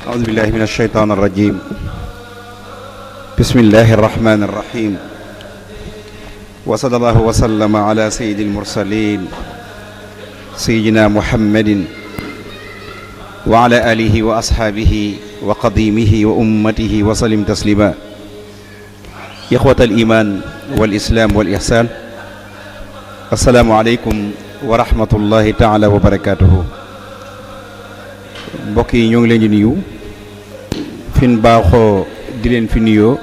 أعوذ بالله من الشيطان الرجيم بسم الله الرحمن الرحيم وصلى الله وسلم على سيد المرسلين سيدنا محمد وعلى آله وأصحابه وقديمه وأمته وسلم تسليما إخوة الإيمان والإسلام والإحسان السلام عليكم ورحمة الله تعالى وبركاته mbokk yi ñoo ngi leen di nuyu fin baaxoo di leen fi nuyoo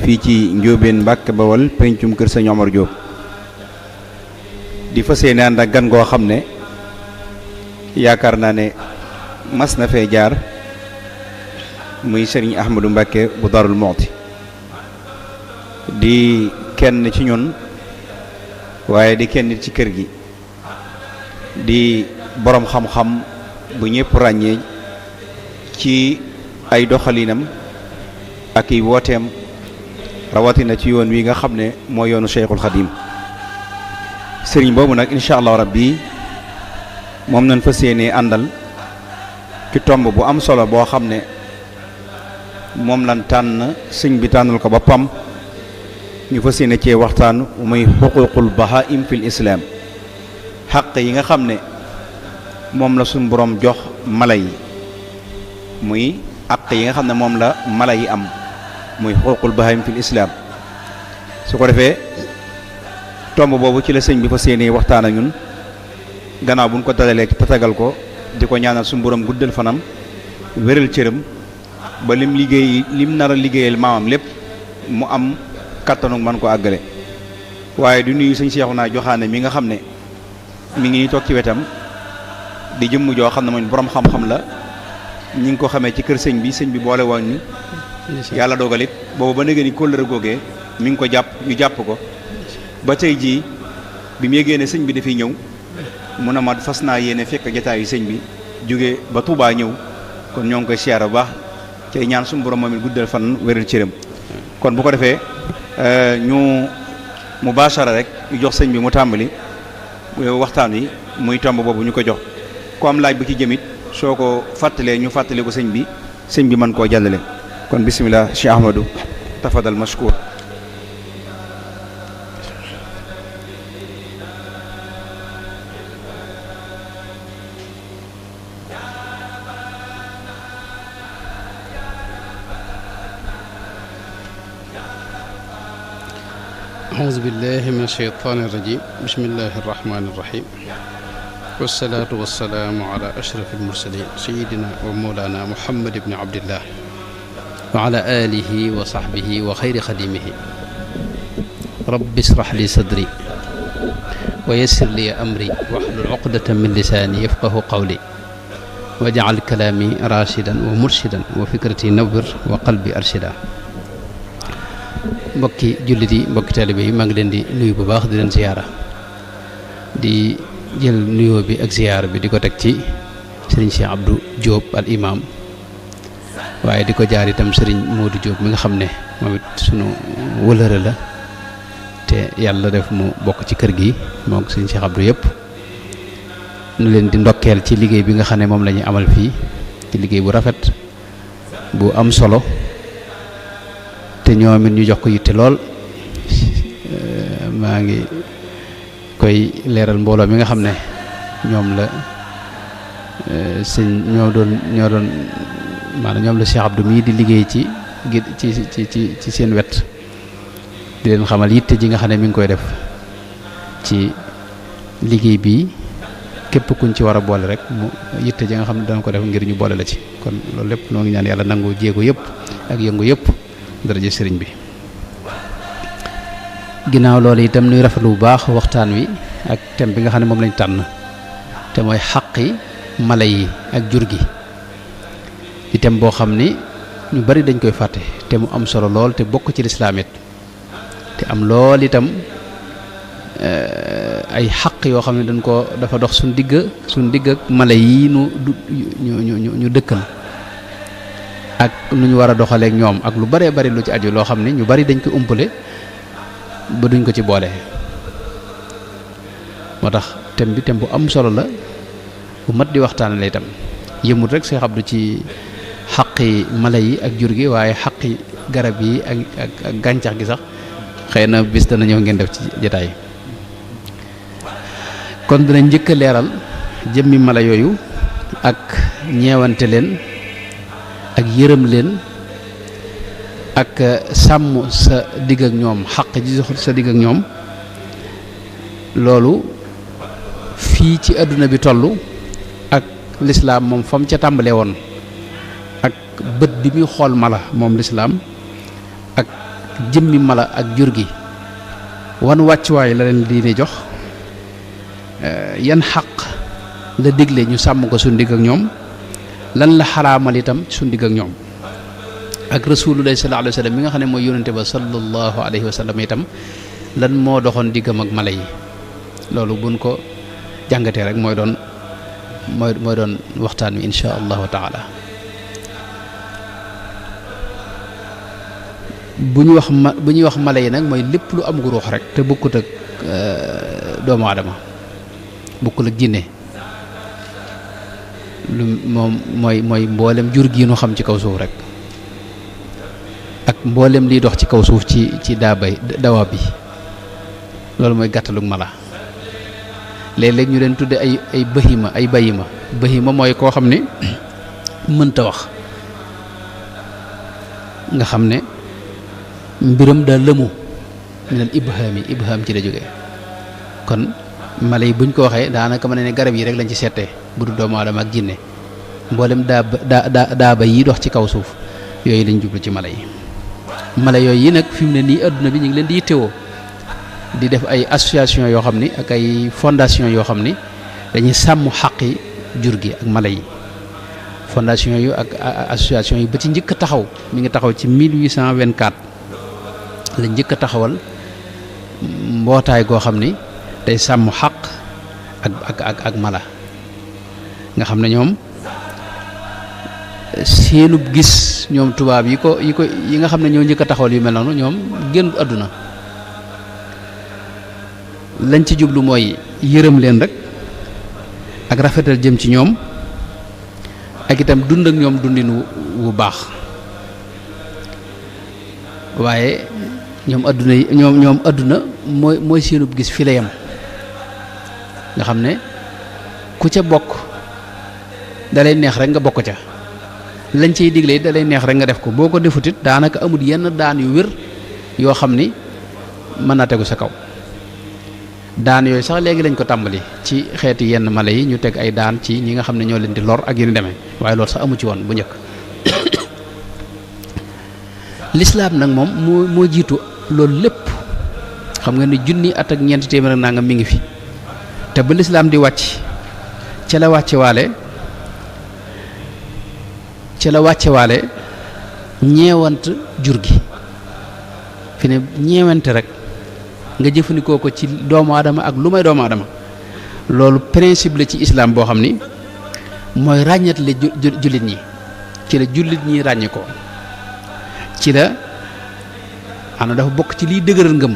fii ci Njóobeen Mbàkke Bawol pencum kër Sëñ Omar Diop di fas yéene ànd ak gan goo xam ne yaakaar naa ne mas na fee jaar muy Sëriñ Ahmadou Mbàkke bu Darou Mouhty di kenn ci ñun waaye di kenn ci kër gi di boroom xam-xam bu ñëpp ràññee ci ay doxalinam ak i wooteem rawatina ci yoon wi nga xam ne mooy yoonu Cheikhul Khadim sëriñ boobu nag incha allah rabbi moom nañ fas yéenee àndal ci tomb bu am solo boo xam ne moom lan tànn sëñ bi tànnal ko boppam ñu fas yéene cee waxtaan muy xuququl bahaim fil islam xaq yi nga xam ne moom la suñu boroom jox mala yi muy àq yi nga xam ne moom la mala yi am muy xuququl bahaim fil islam su ko defee tomb boobu ci la sëñ bi fa séenee waxtaan ak ñun gannaaw bu ñu ko dalalee tatagal ko di ko ñaanal suñu boroom guddal fanam wéral cëram ba lim nar a liggéeyal maamam lépp mu am kattanu man ko àggale waaye du nuyu sëñ Seexuna Joxaane mi nga xam ne mi ngi toog ci wetam di jëmm joo xam ne mooy boroom xam-xam la ñi ngi ko xamee ci kër sëñ bi boole woon ñu yàlla dogalit boobu ba léegi ni kóllëre googee mi ngi ko jàpp ñu jàpp ko ba tey jii bi mu yégée ne sëñ bi dafay ñëw mu ne ma fas naa yéene fekk jataayu sëñ bi jóge ba Touba ñëw kon ñoo ngi koy siyaara bu baax cay ñaan suñu borom moom it guddal fan wéral cëram kon bu ko defee ñu mubaashara rek ñu jox sëñ bi mu tàmbali waxtaan wi muy tomb boobu ñu ko jox ku am laaj bu ci jëmit soo ko fàttalee ñu fàttali ko sëñ bi mën koo jàllale kon bismillah Cheikh Ahmadou tafadal mashkour أعوذ بالله من الشيطان الرجيم بسم الله الرحمن الرحيم والصلاة والسلام على أشرف المرسلين سيدنا ومولانا محمد بن عبد الله وعلى آله وصحبه وخير خديمه رب اشرح لي صدري ويسر لي أمري واحلل عقدة من لساني يفقه قولي واجعل كلامي راشدا ومرشدا وفكرتي نور وقلبي أرشدا mbokki jullit yi mbokki taalibe yi maa ngi leen di nuyu bu baax di leen ziyaara di jël nuyoo bi ak ziyaara bi di ko teg ci sëriñ Cheikh Abdou Diop al imam waaye di ko jaar itam sëriñ Modou Diop mi nga xam ne moom it sunu wëlëre la te yàlla def mu bokk ci kër gi moom sëriñ Cheikh Abdou yëpp nu leen di ndokkeel ci liggéey bi nga xam ne moom la ñuy amal fii ci liggéey bu rafet bu am solo te ñoom it ñu jox ko yitte lool maa ngi koy leeral mbooloo mi nga xam ne ñoom la ñoo doon maanaam ñoom la Cheikh Abdou mii di liggéey ci seen wet di leen xamal yitte ji nga xam ne mi ngi koy def ci liggéey bi képp kuñ ci war a boole rek mu yitte ji nga xam ne dana ko def ngir ñu boole la ci kon loolu lépp noo ngi ñaan yàlla nangu jéego yëpp ak yëngu yëpp daraja sëriñ bi ginnaaw loolu itam nuy rafetlu bu baax waxtaan wi ak thème bi nga xam ne moom lañ tànn te mooy xaqi mala yi ak jur gi di thème boo xam ni ñu bari dañ koy fàtte te mu am solo lool te bokk ci lislaam it te am lool itam ay xaq yoo xam ne dafa dox suñ digg ak mala yi ñu dëkkal ak nu ñu war a doxaleek ñoom ak lu baree bari lu ci aju loo xam ne ñu bari dañ ko umpale ba duñ ko ci boole moo tax thème bi thème bu am solo la bu mat di waxtaanee itam yëmut rek Cheikh Abdou ci xaqi mala yi ak jur gi waaye xaqi garab yi ak gàncax gi sax xëy na bis dana ñëw ngeen def ci jotaay kon dina njëkk a leeral jëmmi mala yooyu ak ñeewante leen ak yërëm leen ak sàmm sa digg ak ñoom xaq ji sa digg ak ñoom loolu fii ci àdduna bi toll ak lislaam moom fa mu ca tàmbalee woon ak bët bi muy xool mala moom lislaam ak jëmmi mala ak jur gi wan wàccuwaay la leen diine jox yan xaq la digle ñu sàmm ko suñu digg ak ñoom lan la xaraamal itam suñu digg ak ñoom ak rasulullahi sallallahu alayhi wa sallam mi nga xam ne mooy yónnante ba sallallahu alayhi wa sallam itam lan moo doxoon diggam ak mala yi loolu buñ ko jàngatee rek mooy doon waxtaan wi insha allahu taala bu ñuy wax mala yi nag mooy lépp lu am gu ruux rek te bokkut ak doomu aadama bokkul ak jinne lu moom mooy mboolem jur gi nu xam ci kaw suuf rek ak mboolem liy dox ci kaw suuf ci dawa bi loolu mooy gàttalug mala léeg-léeg ñu leen tudde ay bahima mooy koo xam ne mënta wax nga xam ne mbiram daa lëmu minal ibham ci la jógee kon mala yi buñ ko waxee daanaka mën ne garab yi rek lañ ci settee bu dul doomu aadama ak jinne mboolem daaba yi dox ci kaw suuf yooyu lañ jublu ci mala yooyu yi nag fi mu ne nii adduna bi ñu ngi leen di yittewoo di def ay association yoo xam ni ak ay fondation yoo xam ni dañuy sàmm xaqi jur gi ak mala yi fondation yu ak association yi ba ci njëkk a taxaw mi ngi taxaw ci 1824 la njëkk a taxawal mbootaay goo xam ni day sàmm xaq ak mala nga xam ne ñoom seenub gis ñoom tubaab yi nga xam ne ñoo njëkk a taxawal yu mel noonu ñoom génn àdduna lañ ci jublu mooy yërëm leen rek ak rafetal jëm ci ñoom ak itam dund ak ñoom dundin wu baax waaye ñoom àdduna mooy seenub gis fi la yam nga xam ne ku ca bokk dalay neex rek nga bokk ca lañ ciy digle dalay neex rek nga def ko boo ko defutit daanaka amul yenn daan yu wér yoo xam ni mën naa tegu sa kaw daan yooyu sax léegi lañ ko tàmbali ci xeeti yenn mala yi ñu teg ay daan ci ñi nga xam ne ñoo leen di lor ak yu ni demee waaye loolu sax amu ci woon bu njëkk lislaam nag moom moo jiitu loolu lépp xam nga ni junni at ak ñeenti téeméer ak nangam mi ngi fi te ba lislaam di wàcc ca la wàcce waale ñeewant jur gi fi ne ñeewante rek nga jëfandikoo ko ci doomu aadama ak lu may doomu aadama loolu principe la ci islam boo xam ni mooy ràññatle jullit ñi ci la jullit ñi ràññi ko ci la ana dafa bokk ci liy dëgëral ngëm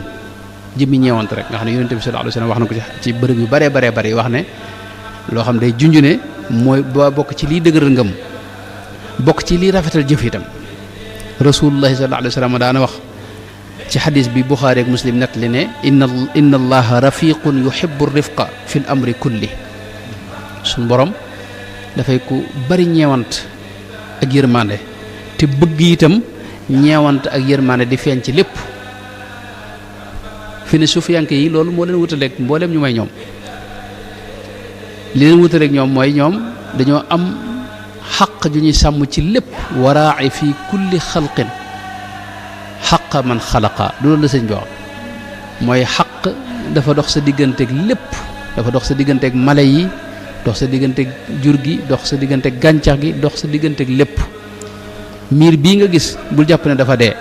jëmmi ñeewante rek nga xam ne yonent bi sallallahu alayhi wasallam wax na ko ci bërëb yu bare wax ne loo xam day junju ne mooy ba bokk ci liy dëgëral ngëm bokk ci liy rafetal jëf itam rasulullahi sallallahu alayhi wasallam daana wax ci xadis bi Buxaari ak Muslim nett li ne inna allaha rafiqun yuhibbu rifqa fi l amri kulli suñ borom dafay ku bari ñeewant ak yërmande te bëgg itam ñeewant ak yërmande di feeñ ci lépp fi ne sufiyanke yi loolu moo leen wutaleeg mbooleem ñu may ñoom li leen wutaleeg ñoom mooy ñoom dañoo am xaq ju ñuy sàmm ci lépp waraa'i fi kulli xalqin xaq man xalaqa loolu la sëñ bi wax mooy xaq dafa dox sa digganteeg lépp dafa dox sa digganteeg mala yi dox sa digganteeg jur gi dox sa digganteeg gàncax gi dox sa digganteeg lépp miir bii nga gis bul jàpp ne dafa dee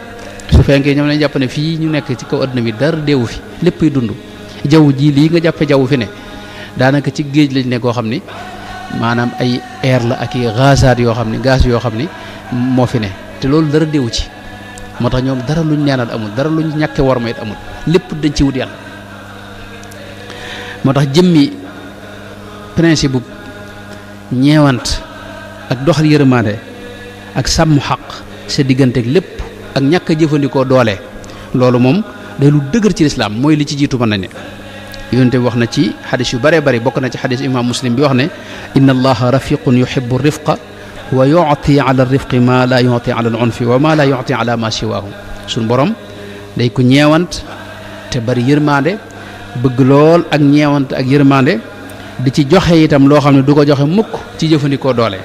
su fekkee ñoom lañ jàpp ne fii ñu nekk ci kaw àdduna bi dara deewu fi léppay dund jaww ji lii nga jàppe jaww fi ne daanaka ci géej lañ ne koo xam ni maanaam ay air la ak i gazaat yoo xam ni gaz yoo xam ni moo fi ne te loolu dara deewu ci moo tax ñoom dara luñ neenal amul dara luñ ñàkke war ma it amul lépp dañ ci wut yàlla moo tax jëmmi principe bu ñeewant ak doxal yërmande ak sàmm xaq sa digganteeg lépp ak ñàkk a jëfandikoo doole loolu moom day lu dëgër ci lislaam mooy li ci jiitu mën na ne yonent bi wax na ci xadis yu bare bari bokk na ci xadis imam muslim bi wax ne inna allaha rafiqun yuhibbu rifqa wa yu'ti ala rifqi ma la yu'ti ala al unfi wa ma la yu'ti ala ma siwaahu suñ borom day ko ñeewant te bari yërmande bëgg lool ak ñeewant ak yërmande di ci joxe itam loo xam ne du ko joxe mukk ci jëfandikoo doole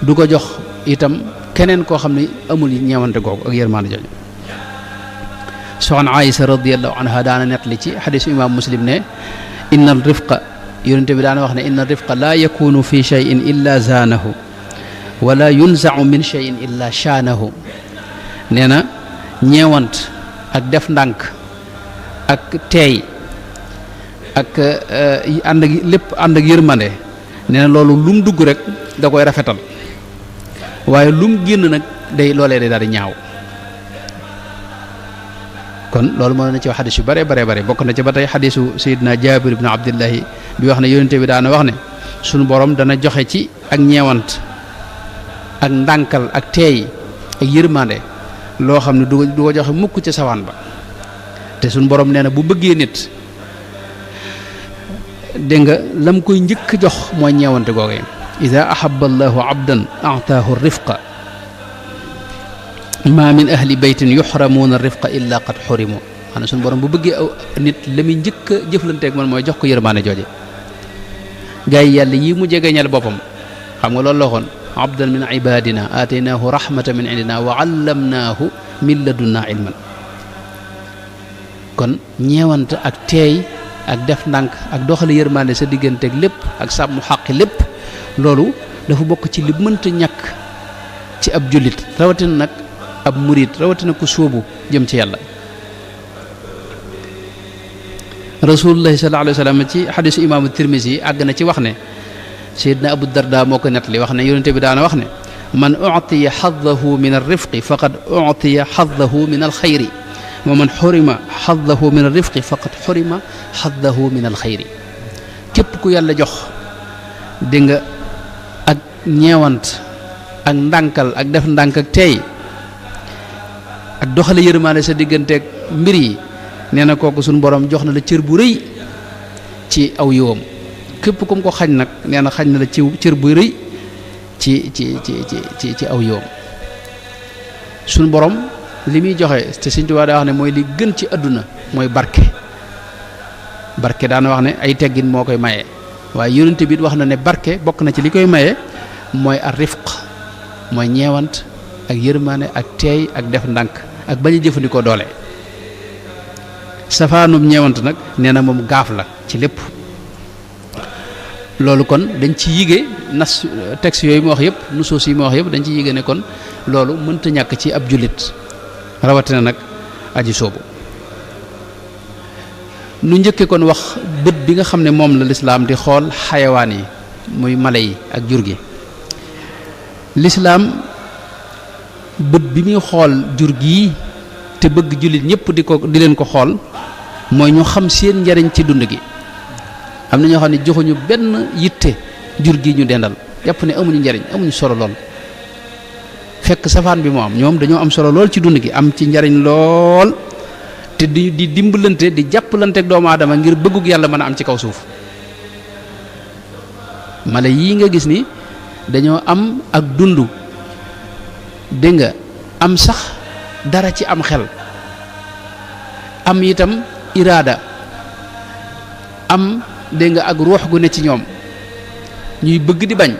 du ko jox itam keneen koo xam ne amul ñeewante googu ak yërmande jooju soxna Aïsa radiyallahu anha daana nettali ci xadisu imam muslim ne inna al rifqa yonente bi daana wax ne inna al rifqa laa yakunu fi cheyin illa zaanahu wala yunzau min cheyin illa shaanahu nee na ñeewant ak def ndànk ak teey ak ànd ak lépp ànd ak yërmande nee na loolu lu mu dugg rek da koy rafetal waaye lu mu génn nag day loolee day daal di ñaaw kon loolu moo na ci wax xadis yu bare bare bare bokk na ci ba tey xadisu sayidina jabir ibn abdillahi bi wax ne yonente bi daana wax ne sunu borom dana joxe ci ak ñeewant ak ndànkal ak teey ak yërmande loo xam ne du ko joxe mukk ca sawaan ba te sunu borom nee na bu bëggee nit dégg nga lam koy njëkk jox mooy ñeewante googee ida ahaba allahu abdan ataahu rifqa ma min ahli baytin yuxramuuna rifqa illa qad xurimu maanaam suñu borom bu bëggee aw nit la muy njëkk a jëflanteeg man mooy jox ko yërmaane jooje gars yi yàlla yii mu jegeñal boppam xam nga loolu la waxoon abdan min ibadina aataynaahu rahmatan min indina wa allamnaahu min ladunna ilman kon ñeewant ak teey ak def ndànk ak doxale yërmaande sa digganteeg lépp ak sàmm xaqi lépp loolu dafa bokk ci li mënta ñàkk ci ab jullit rawatina nag ab murid rawatina ku sóobu jëm ci yàlla rasulullahi sallallahu alayhi wa sallam ci xadisu imaamu tirmisi àgg na ci wax ne seydna abu darda moo ko nettali wax ne yonente bi daana wax ne man utiya xadahu min alrifqi faqad utiya xadahu min alxayri wa man xurima xadahu min alrifqi faqad xurima xadahu min alxayri képp ku yàlla jox dégg nga ak ñeewant ak ndànkal ak def ndànk ak teey ak doxale yërmaande sa digganteeg mbir yi nee na kooku suñu borom jox na la cër bu rëy ci aw yiwam képp kum ko xañ nag nee na xañ na la ci cër bu rëy ci aw yiwam suñu borom li muy joxe te Sëñ Tuubaa daa wax ne mooy li gën ci àdduna mooy barke daana wax ne ay teggin moo koy maye waaye yonente bi wax na ne barke bokk na ci li koy maye mooy ar rifq mooy ñeewant ak yërmaane ak teey ak def ndànk ak bañ a jëfandikoo doole safaanum ñeewant nag nee na moom gaaf la ci lépp loolu kon dañ ci yige nas texte yooyu ma wax yëpp nusuus yi ma wax yëpp dañ ci yige ne kon loolu mënta ñàkk ci ab jullit rawatina nag aji soobu nu njëkke kon wax bët bi nga xam ne moom la lislaam di xool xayawaan yi muy mala yi ak jur gi lislaam bët bi muy xool jur gi te bëgg jullit ñëpp di leen ko xool mooy ñu xam seen njariñ ci dund gi am na ñoo xam ne joxuñu benn yitte jur gi ñu dendal jàpp ne amuñu njariñ amuñu solo lool fekk safaan bi moo am ñoom dañoo am solo lool ci dund gi am ci njariñ lool te di dimbalante di jàppalante ak doomu aadama ngir bëggug yàlla mën a am ci kaw suuf mala yii nga gis ni dañoo am ak dund dégg nga am sax dara ci am xel am itam iraada am dégg nga ak ruux gu ne ci ñoom ñuy bëgg di bañ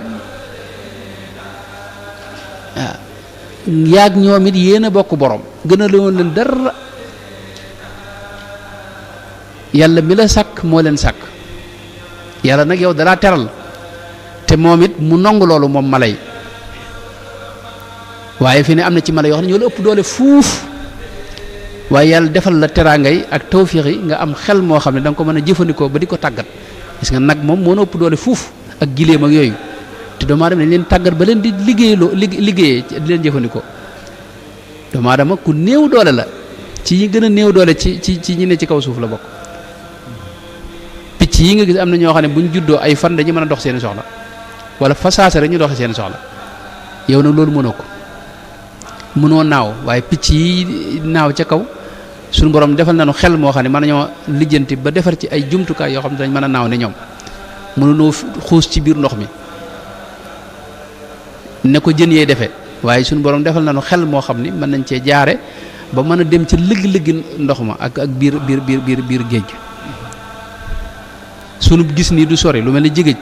waaw yaag ñoom it yéen a bokk borom gën a lewoon leen dara yàlla mi la sàkk moo leen sàkk yàlla nag yow dalaa teral te moom it mu nangu loolu moom mala yi waaye fi ne am na ci mala yoo xam ne ñoo la ëpp doole fuuf waaye yàlla defal la teraangay ak tawfiix yi nga am xel moo xam ne da nga ko mën a jëfandikoo ba di ko tàggat gis nga nag moom moo na ëpp doole fuuf ak giléem ak yooyu te doomu aadama dañ leen tàggat ba leen di liggéeyee di leen jëfandikoo doomu aadama ku néew doole la ci ñi gën a néew doole ci ñi ne ci kaw suuf la bokk picc yi nga gis am na ñoo xam ne bu ñu juddoo ay fan dañu mën a dox seeni soxla wala fa saasa rek ñu doxee seeni soxla yow nag loolu mënoo ko mënoo naaw waaye picc yi naaw ca kaw suñu borom defal nañu xel moo xam ne mën nañoo lijjanti ba defar ci ay jumtukaay yoo xam ne dañ mën a naaw ne ñoom mënunoo xuus ci biir ndox mi ne ko jën yee defee waaye suñu borom defal nañu xel moo xam ni mën nañ cee jaare ba mën a dem ci lëgg-lëggi ndox ma ak biir géej sunu gis nii du sori lu mel ni jigéej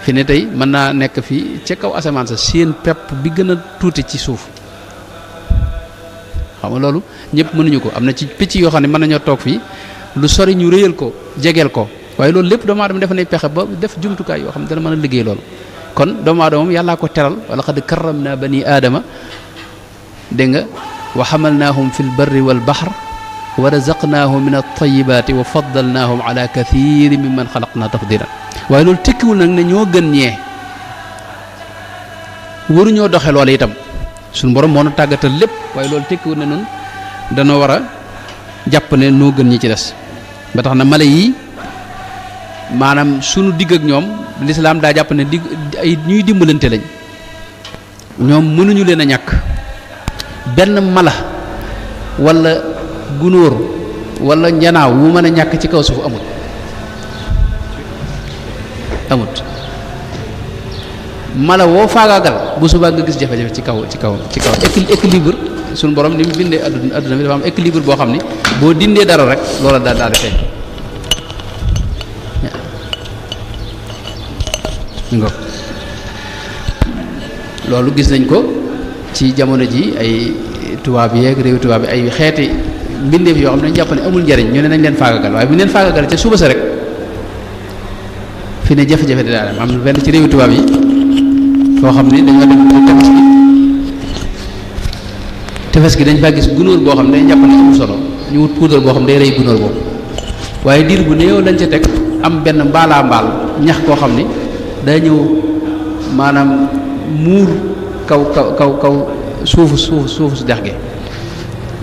fi ne tey mën naa nekk fii ca kaw asamaan sa seen pepp bi gën a tuuti ci suuf xam nga loolu ñëpp mënuñu ko am na ci picc yoo xam ne mën nañoo toog fii lu sori ñu réyal ko jegeel ko waaye loolu lépp doomu aadama def nay pexe ba def jumtukaay yoo xam ne dana mën a liggéey loolu kon doomu aadama moom yàllaa ko teral wala xad karramna bani aadama dégg nga wa xamalnaahum fi lbarri walbaxr wa razaqnaahum min altayibaati wa faddalnaahum ala kathirin mimman xalaqna tafdilan waaye loolu tekkiwul nag ne ñoo gën ñee waruñoo doxe loolu itam suñu borom moo nu tàggatal lépp waaye loolu tekkiwul ne noonu danoo war a jàpp ne noo gën ñi ci des ba tax na mala yi maanaam sunu digg ak ñoom lislaam daa jàpp ne ay ñuy dimbalante lañ ñoom mënuñu leen a ñàkk benn mala wala gunóor wala njanaaw wu mën a ñàkk ci kaw suuf amut mala woo faagaagal bu subaa nga gis jafe-jafe ci kaw équilibre suñu borom ni mu bindee adduna bi dafa am équilibre boo xam ni boo dindee dara rek loola daal di feeñ loolu gis nañ ko ci jamono ji ay tubaab yeeg réew tubaab yi ay xeeti mbindeef yoo xam ne dañu jàpp ne amul njariñ ñu ne nañ leen faagagal waaye bu ñu leen faagagal ca suba sa rek fi ne jafe-jafe di daal am benn ci réew tubaab yi foo xam ne dañoo dem tefes gi dañ faa gis gunóor boo xam ne dañ jàpp ne amul solo ñu wut puudar boo xam ne day rey gunóor boobu waaye diir bu néew lañ ca teg am benn mbaalaa mbaal ñax koo xam ni day ñëw maanaam muur kaw suufu su dex gi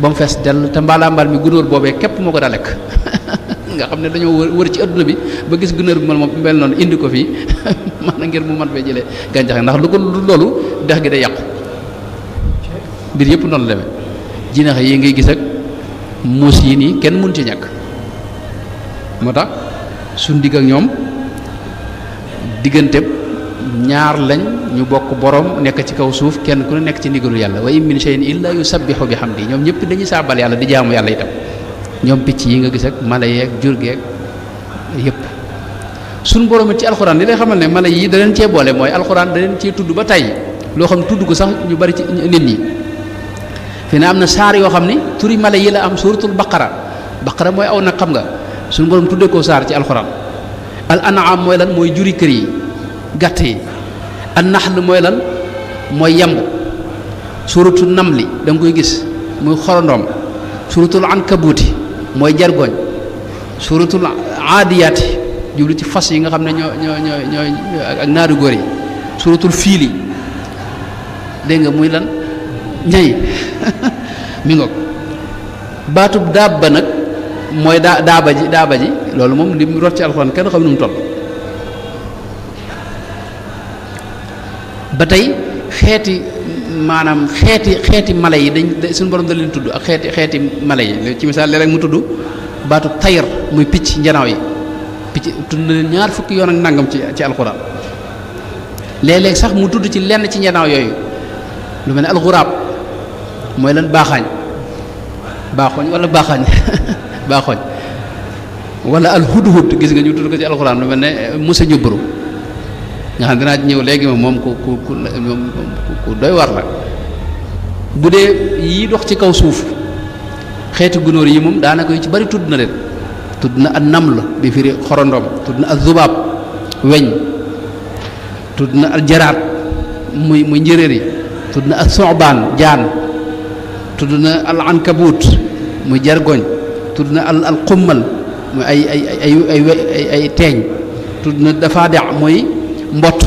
ba mu fees dell te mbaalaa mbaal mi gunóor boobee képp moo ko daa lekk nga xam ne dañoo wër ci adduna bi ba gis gunóor bi moom mel noonu indi ko fii maanaam ngir mu mën fee jëlee gàncax ndax lu ko loolu dex gi day yàqu mbir yëpp noonu la demee jinax yi ngay gis ak muus yi nii kenn mun ci ñàkk moo tax suñ digg ak ñoom diggante ñaar lañ ñu bokk borom nekk ci kaw suuf kenn ku ne nekk ci ndigalu yàlla wa in min shay'in illa yusabbihu bihamdi ñoom ñëpp dañuy saabal yàlla di jaamu yàlla itam ñoom picc yi nga gis ak mala yeeg jur geeg yëpp suñ borom ci alxuraan li lay xamal ne mala yi da leen cee boole mooy alxuraan da leen cee tudd ba tey loo xam ne tudd ko sax ñu bari ci nit ñi fi ne am na saar yoo xam ni turi mala yi la am suuratul baqara mooy aw nag xam nga suñu borom tuddee ko saar ci alxuraan al an'am mooy lan mooy juri kër yi gàtt yi an naxl mooy lan mooy yamb suuratul namli da nga koy gis muy xorondoom suuratul ankabuuti mooy jargoñ suuratul aadiyaati jublu ci fas yi nga xam ne ñoo ak naaru góor yi suuratul fiili dégg nga muy lan ñay mi ngoog baatub daaba nag mooy daaba ji loolu moom li mu rot ci alxuraan kenn xam nu mu toll ba tey xeeti mala yi dañ suñu borom da leen tudd ak xeeti mala yi ci misaal léeg-léeg mu tudd baatu tayr muy picc njanaaw yi picc tudd na leen ñaar fukki yoon ak nangam ci alxuraan léeg-léeg sax mu tudd ci lenn ci njanaaw yooyu lu mel ne alxuraab mooy lan baaxooñ wala baaxooñ wala alhudhud gis nga ñu tudd ko ci alxuraan lu mel ne musa ñubburu nga xam dinaa ñëw léegi moom ku doy war la bu dee yi dox ci kaw suuf xeeti gunóor yi moom daanaka yu ci bari tudd na leen tudd na al naml bi firi xorondom tudd na al zubaab weñ tudd na al jaraat muy njéréer yi tudd na al soobaan jaan tudd na al ankabut muy jargoñ tudd na al xummal muy ay teeñ tudd na dafaade muy mbott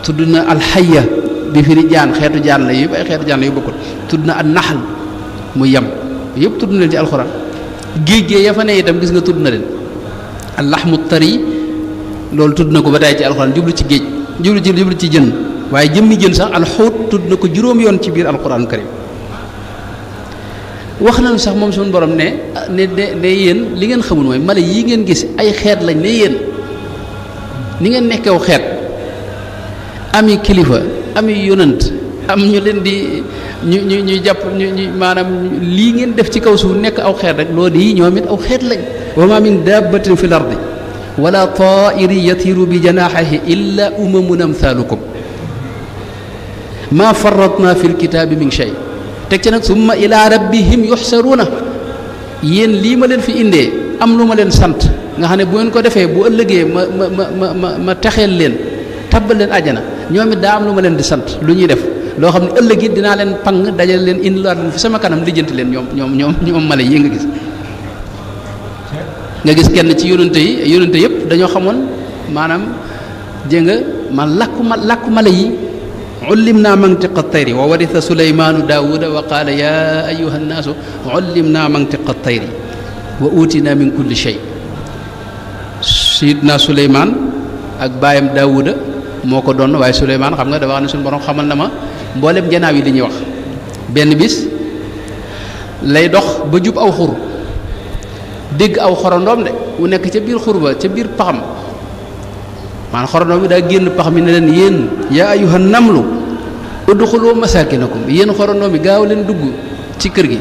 tudd na al xayya bi firi jaan xeetu jaan la yëpp ay xeetu jaan la yu bokkul tudd na al naxal muy yam yëpp tudd na leen ci alxuraan géej gee ya fa ne itam gis nga tudd na leen al laxmu tari loolu tudd na ko ba tey ci alxuraan jublu ci géej jublu ci jën waaye jëmmi jën sax al xuut tudd na ko juróom yoon ci biir alxuraan karim wax nañu sax moom suñu borom ne yéen li ngeen xamul mooy mala yi ngeen gis ay xeet lañ ne yéen ni ngeen nekkew xeet ami kilifa ami yonant am ñu leen di ñuy jàpp ñu maanaam lii ngeen def ci kaw suuf nekk aw xeet rek loolu yi ñoom it aw xeet lañ wa ma min dabbatin fi l ardi wala ta'irin yatiru bi janahihi illa umamun amthalukum ma farratna fi lkitaabi min shay teg ci nag summa ila rabbihim yuxsaruuna yéen lii ma leen fi indee am lu ma leen sant nga xam ne bu ngeen ko defee bu ëllëgee ma texeel leen tabbal leen àjjana ñoom it daa am lu ma leen di sant lu ñuy def loo xam ne ëllëg it dinaa leen pang dajal leen indilaat leen fi sama kanam lijjanti leen ñoom mala yi nga gis kenn ci yonente yëpp dañoo xamoon maanaam dégg nga man làkku mala yi ullimna mantiqa tayri wa waritha suleymaanu daawuda wa qaala ya ayuha nnaasu ullimna mantiqa tayri wa utina min kulli shay sayidna suleymaan ak baayam daawuda moo ko doon waaye suleymaan xam nga dafa wax ne suñu borom xamal na ma mboolem janaaw yi li ñuy wax benn bis lay dox ba jub aw xur dégg aw xorondoom de wu nekk ca biir xur ba ca biir paxam maanaam xorondoom bi daa génn pax mi ne leen yéen yaa ayuha namlu udxulu masakinakum yéen xorondoom bi gaaw leen dugg ci kër gi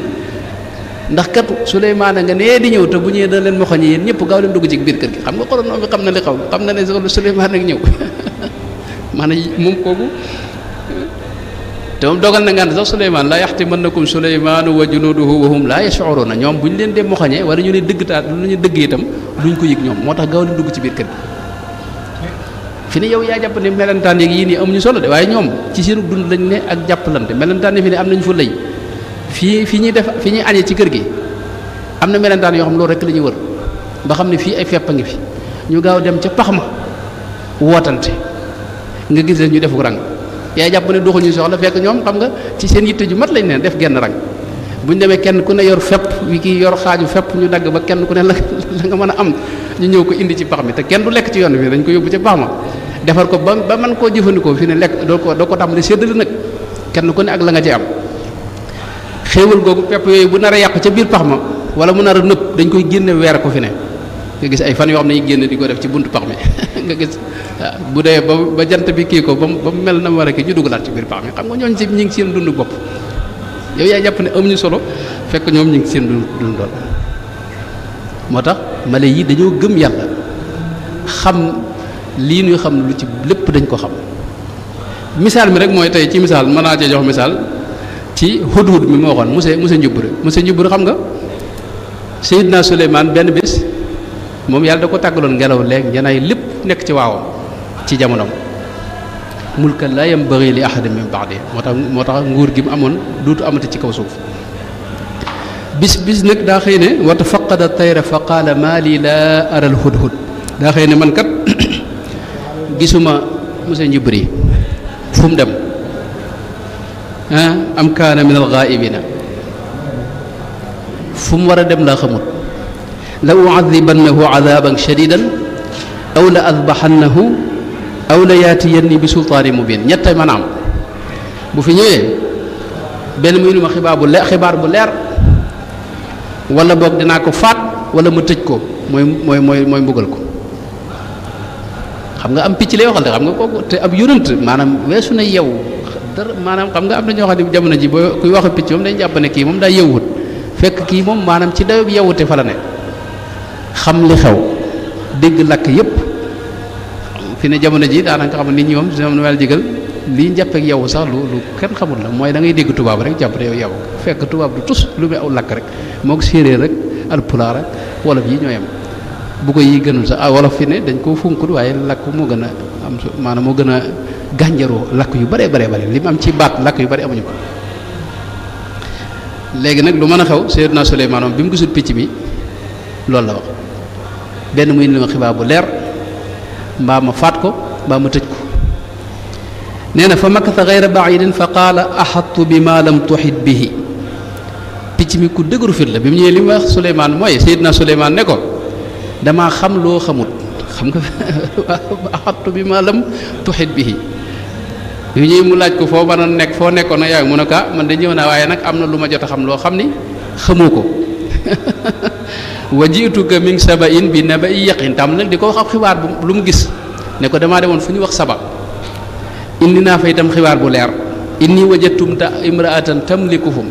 ndax kat Suleymaan nga nee di ñëw te bu ñëwee da leen moxoñi yéen ñëpp gaaw leen dugg ci biir kër gi xam nga xorondoom bi xam na li xaw xam na ne Suleymaan ak ñëw maanaam moom kooku te moom dogal na ngaan sax Suleymaan laa yaxtimannakum Suleymaanu wa junuuduhu wa hum laa yash'uruuna ñoom bu ñu leen dee moxoñee wala ñu ne dëgg taat lu ñu dëgg itam duñ ko yëg ñoom moo tax gaaw leen dugg ci biir kër gi fi ne yow yaa jàpp ne melentaan yeeg yii nii amuñu solo de waaye ñoom ci seenu dund lañ ne ak jàppalante melentaan yi fi ne am nañ fa lay fi ñuy añee ci kër gi am na melentaan yoo xam loolu rek la ñuy wër ba xam ne fii ay fepp a ngi fi ñu gaaw dem ca pax ma wootante nga gis leen ñu defu rang yaa jàpp ne doxuñu soxla fekk ñoom xam nga ci seen yitte ju mat lañ ne def genn rang bu ñu demee kenn ku ne yor fepp wi kii yor xaaju fepp ñu dagg ba kenn ku ne la nga mën a am ñu ñëw ko indi ci pax mi te kenn du lekk ci yoon bi dañ ko yóbbu ca pax ma defar ko ba mën koo jëfandikoo fi ne lekk doo ko tàmbali séddale nag kenn ku ne ak la nga ci am xéewal googu pepp yooyu bu nar a yàqu ca biir pax ma wala mu nar a nëpp dañ koy génne weer ko fi ne nga gis ay fan yoo xam ne ñu génne di ko def ci buntu pax mi nga gis waaw bu dee ba jant bi kii ko ba mu mel na mu war a kii ñu dugalaat ci biir pax mi xam nga ñooñu ci ñi ngi seen dund bopp yow yaa jàpp ne amuñu solo fekk ñoom ñu ngi seen dund doon moo tax mala yi dañoo gëm yàlla xam lii ñuy xam lu ci lépp dañ ko xam misaal mi rek mooy tey ci misaal mën naa cee jox misaal ci hudhud mi ma waxoon monsieur Njubure xam nga Seydina Suleymaan benn bis moom yàlla da ko tàggaloon ngelaw léegi njanaay lépp nekk ci waawam ci jamonoom mulkan laa yanbaghi li ahadin min ba'di moo tax nguur gi mu amoon duutu amati ci kaw suuf bis nag daa xëy ne wa tafaqada tayra fa qaala maa lii laa ara al hudhud daa xëy ne man kat gisuma monsieur Njubri fu mu dem am kaana min al ghaa'ibina fu mu war a dem laa xamut la u'adhibannahu 'adhaban shadidan aw la adbahannahu aw la yaatiyanni bi sultaanin mubiin ñett maanaam bu fi ñëwee benn mu indi ma xibaar bu leer wala boog dinaa ko faat wala ma tëj ko mooy mbugal ko xam nga am picc lay waxal te xam nga kooku te ab yonent maanaam weesu na yew dara maanaam xam nga am na ñoo xam ne jamono ji boo kuy wax picc moom dañ jàpp ne kii moom daa yewwut fekk kii moom maanaam ci dayob yewwute fa la ne xam li xew dégg lakk yépp fi ne jamono ji daanaka xam nit ñi moom si moom wàll jigal lii njàppeek yow sax lu kenn xamul la mooy da ngay dégg tubaab rek jàpp ne yow fekk tubaab du tus lu muy aw lakk rek moo ko séeréer rek alpulaar rek wolof yi ñoo yem bu ko yi gënul sax wolof fi ne dañ koo funkul waaye lakk moo gën a am maanaam moo gën a gànjaroo lakk yu bare li mu am ci baat lakk yu bare amuñu ko léegi nag lu mën a xew Seydina Suleymaan moom bi mu gisul picc mi loolu la wax benn muy indi ma xibaar bu leer mbaa ma faat ko mbaa ma tëj ko nee na fa makatha ghayra ba'idin fa qaala ahattu bi ma lam tuhit bihi picc mi ku dëgëru fit la bi mu ñëwee li mu wax Suleymaan mooy Seydina Suleymaan ne ko damaa xam loo xamut xam nga ahattu bi ma lam tuhit bihi bi mu ñëwee mu laaj ko foo mën a nekk foo nekkoon na yaay mu ne ko man de ñëw naa waaye nag am na lu ma jot a xam loo xam ni xamoo ko wa jiituka min saba'in bi naba'i yaqin tam nag di ko wax ab xibaar bu lu mu gis ne ko damaa demoon fu ñu wax saba indi naa fa itam xibaar bu leer inni wajadtum ta imra'atan tamlikuhum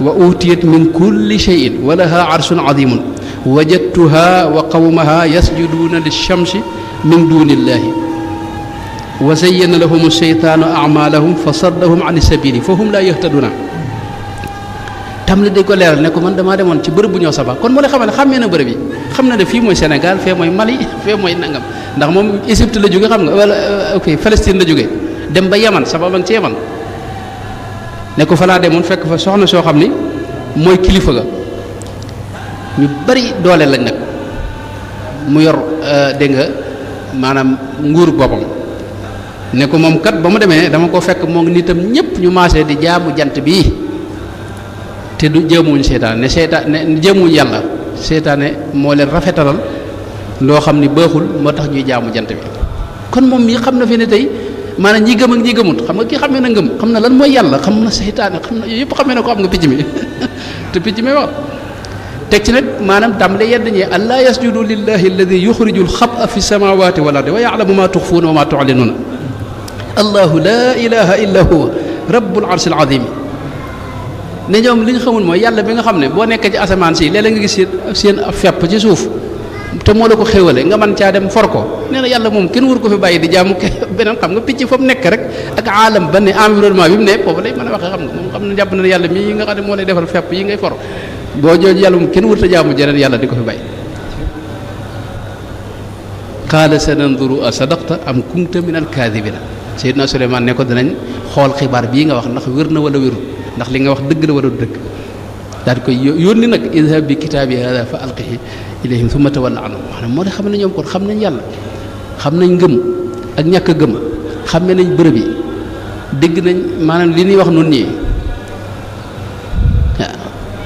wa utiyat min kulli shay'in wa laha arshun azimun wajadtuha wa qawmaha yasjuduuna lishamsi min dunillahi wa zayyana lahum ash-shaytaanu a'maalahum fa saddahum an as-sabili fa hum laa yahtaduna tam la dañ ko leeral ne ko man damaa demoon ci bërëb bu ñëw saba kon moo lay xamal ne xàmmee na bërëb yi xam na ne fii mooy Sénégal fee mooy Mali fee mooy nangam ndax moom Égypte la jóge xam nga wala ok Palestine la jóge dem ba Yaman saba ba nga ci Yaman ne ko fa laa demoon fekk fa soxna soo xam ni mooy kilifa ga ñu bari doole lañ nag mu yor dégg nga maanaam nguur boppam ne ko moom kat ba mu demee dama ko fekk moo ngi nitam ñëpp ñu maasee di jaamu jant bii te du jëmuñ seetaan ne seetaan ne jëmuñ yàlla seetaane moo leen rafetalal loo xam ni baaxul moo tax ñuy jaamu jant bi kon moom mii xam na fi ne tey maanaam ñi gëm ak ñi gëmut xam nga kii xamee na ngëm xam na lan mooy yàlla xam na seytaane xam na yooyu yëpp xamee na ko am nga picc mi te picc mi wax teg ci nag maanaam tàmbale yedd ñi allaa yasjudu lillahi alladi yuxriju alxaba fi samawati wal ardi wa yalamu ma tuxfuuna wa ma tuclinuuna allahu laa ilaha illa huwa rabbul arshil azim ne ñoom li ñu xamul mooy yàlla bi nga xam ne boo nekkee ci asamaan si léeg-léeg nga gis seen fepp ci suuf te moo la ko xéwale nga mën caa dem for ko nee na yàlla moom kenn waru ko fi bàyyi di jaamu beneen xam nga picc fa mu nekk rek ak aalam ba ne environnement bi mu ne foofu lay mën a waxee xam nga moom xam ne jàpp na ne yàlla mii nga xam ne moo lay defal fepp yi ngay for boo jooju yàlla moom kenn warut a jaamu jeneen yàlla di ko fi bàyyi qaala sananduru a sadaqta am kunta min alkaadibina Seydina Suleymaan ne ko danañ xool xibaar bii nga wax ndax wér na wala wérul ndax li nga wax dëgg la wala du dëgg daal di koy yónni nag idhab bi kitaabi hada fa alqihi ilayhim thumma tawalla anhum maanaam moo tax xam ne ñoom kon xam nañ yàlla xam nañ ngëm ak ñàkk a gëm xamme nañ bërëb yi dégg nañ maanaam li ñuy wax noonu nii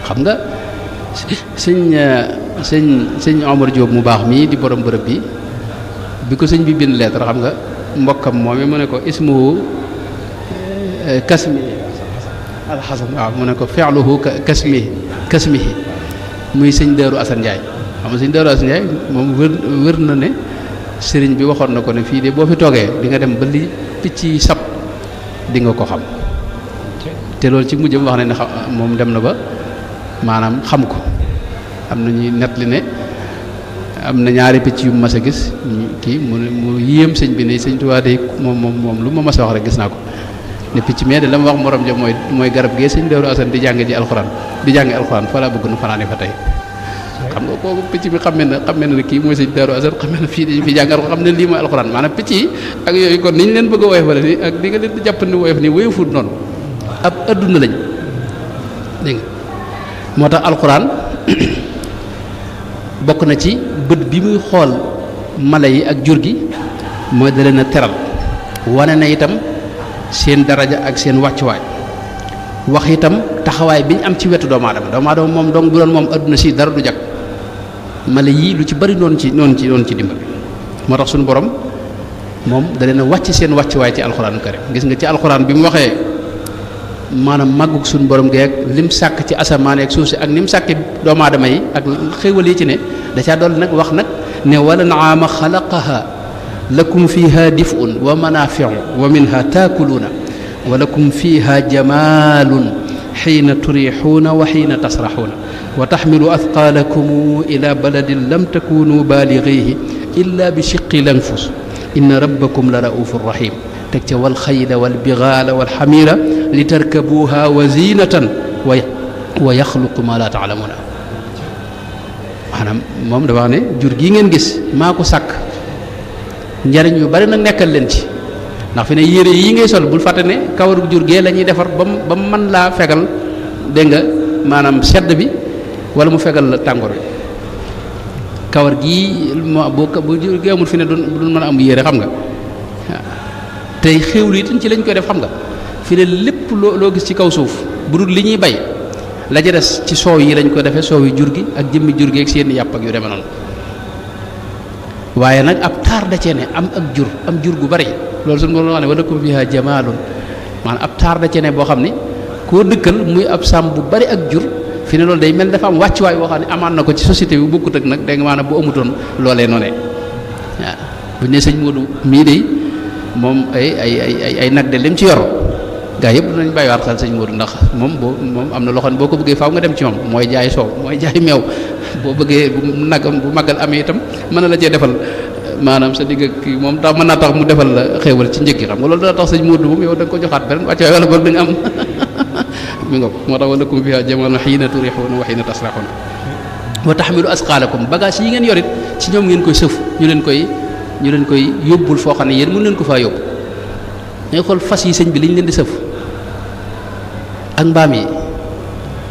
xam nga sëñ Omar Diop mu baax mii di borom bërëb bi ko sëñ bi bind lettre xam nga mbokkam moom mu ne ko ismuhu kasmi alxasan waaw mu ne ko fi'luhu kasmihi muy sëñ Daaru Asan Njaay xam nga sëñ Daaru Asan Njaay moom wër na ne sëriñ bi waxoon na ko ne fii de boo fi toogee di nga dem ba li picc yi sab di nga ko xam te loolu ci mujjam wax ne moom dem na ba maanaam xam ko am na ñuy nettali ne am na ñaari picc yu mas a gis kii mu yéem sëñ bi ne sëñ Tuubaa de moom lu ma mas a wax rek gis naa ko ne picc mais de la ma wax morom ja mooy garab gee sëñ Daaru Asan di jàng ji alxuraan di jàng alxuraan fa laa bëgg nu fanaane fa tey xam nga kooku picc bi xamee na ne kii mooy sëñ Daaru Asan xamee na fii dañu fi jàng alxuraan xam ne lii mooy alxuraan maanaam picc yi ak yooyu kon ni ñu leen bëgg a woyof wala nii ak di nga leen di jàpp ni woyof nii woyofut noonu ab adduna lañ dégg nga moo tax alxuraan bokk na ci bët bi muy xool mala yi ak jur gi mooy da leen a teral wane na itam seen daraja ak seen wàccuwaay wax itam taxawaay bi ñu am ci wetu doomu aadama moom donc bu doon moom adduna si dara du jag mala yii lu ci bari noonu ci dimbali moo tax suñu borom moom da leen a wàcc seen wàccuwaay ci alxuraan karim gis nga ci alxuraan bi mu waxee maanaam màggug suñu borom geeg lim sàkk ci asamaan ak suuf si ak ni mu sàkki doomu aadama yi ak xéewal yi ci ne da caa dool nag wax nag ne wala naama xalaqaha lakum fiha dif'un wa manafi'u wa minha taakuluuna wa lakum fiha jamalun xiina turixuuna wa xiina tasraxuuna wa taxmilu athqaalakum ila baladin lam takunu baaligihi illa bi shiqi lanfus inna rabbakum la raufur rahim teg ca wal xayla wal bigaala wal xamira li tarkabuha wa zinatan wa yaxluqu ma la taalamuuna maanaam moom dafa wax ne jur gii ngeen gis maa ko sàkk njariñ yu bari nag nekkal leen ci ndax fi ne yére yi ngay sol bul fàtte ne kawaru jur gee la ñuy defar ba mu mën laa fegal dégg nga maanaam sedd bi wala mu fegal la tàngoor bi kawar gii bu jur gi amul fi ne du mën a am yére xam nga tey xéwlu it ci lañ koy def xam nga fi ne lépp loo gis ci kaw suuf bu dul li ñuy bay la ca des ci soow yi lañ ko defee soow yi jur gi ak jëmmi jur gi ak seen yàpp ak yu demee noonu waaye nag ab taar da cee ne am jur gu bari loolu suñu borom wax ne walakum fiha jamaalun maanaam ab taar da cee ne boo xam ni koo dëkkal muy ab sàmm bu bari ak jur fi ne loolu day mel dafa am wàccuwaay boo xam ne amaan na ko ci société bi bokkut ak nag dégg nga maanaam bu amutoon loolee noonee waaw bu ñu nee sëñ Modou mii de moom ay nag de lim ci yor gaa yëpp dinañ bàyyiwaat xel sëñ Modou ndax moom am na loo xam ne boo ko bëggee faaw nga dem ci moom mooy jaay soow mooy jaay meew boo bëggee bu màggal amee itam mën na la cee defal maanaam sa digg kii moom tax mën naa tax mu defal la xéewal ci njëg gi xam nga loolu dana tax sëñ Modou moom yow da nga ko joxaat beneen wàcc wala boog da nga am mi nga ko moo tax walakum fiha jamalun hiina turihuna wa hiina tasrahuna wa tahmilu asqalakum bagage yi ngeen yorit ci ñoom ngeen koy sëf ñu leen koy yóbbul foo xam ne yéen mën leen ko faa yóbbu ngay xool fas yi sëñ bi liñ leen di sëf ak mbaam yi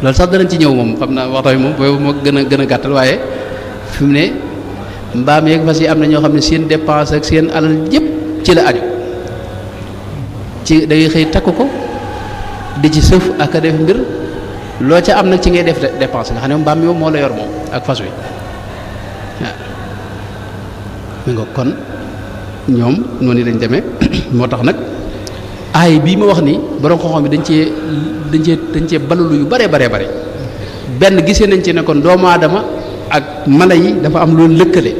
loolu sax danañ ci ñëw moom xam naa waxtaan wi moom boobu moo gën a gàttal waaye fi mu ne mbaam yeeg fas yi am na ñoo xam ne seen dépense ak seen alal yëpp ci la aju ci da ngay xëy takk ko di ci sëf ak a def mbir loo ca am nag ci ngay def dépense nga xam ne mbaam mi moom moo la yor moom ak fas wi waaw mi nga kon ñoom noonu lañ demee moo tax nag aay bii ma wax ni borom xam-xam bi dañ cee balalu yu bare benn gisee nañ ci ne kon doomu aadama ak mala yi dafa am loolu lëkkale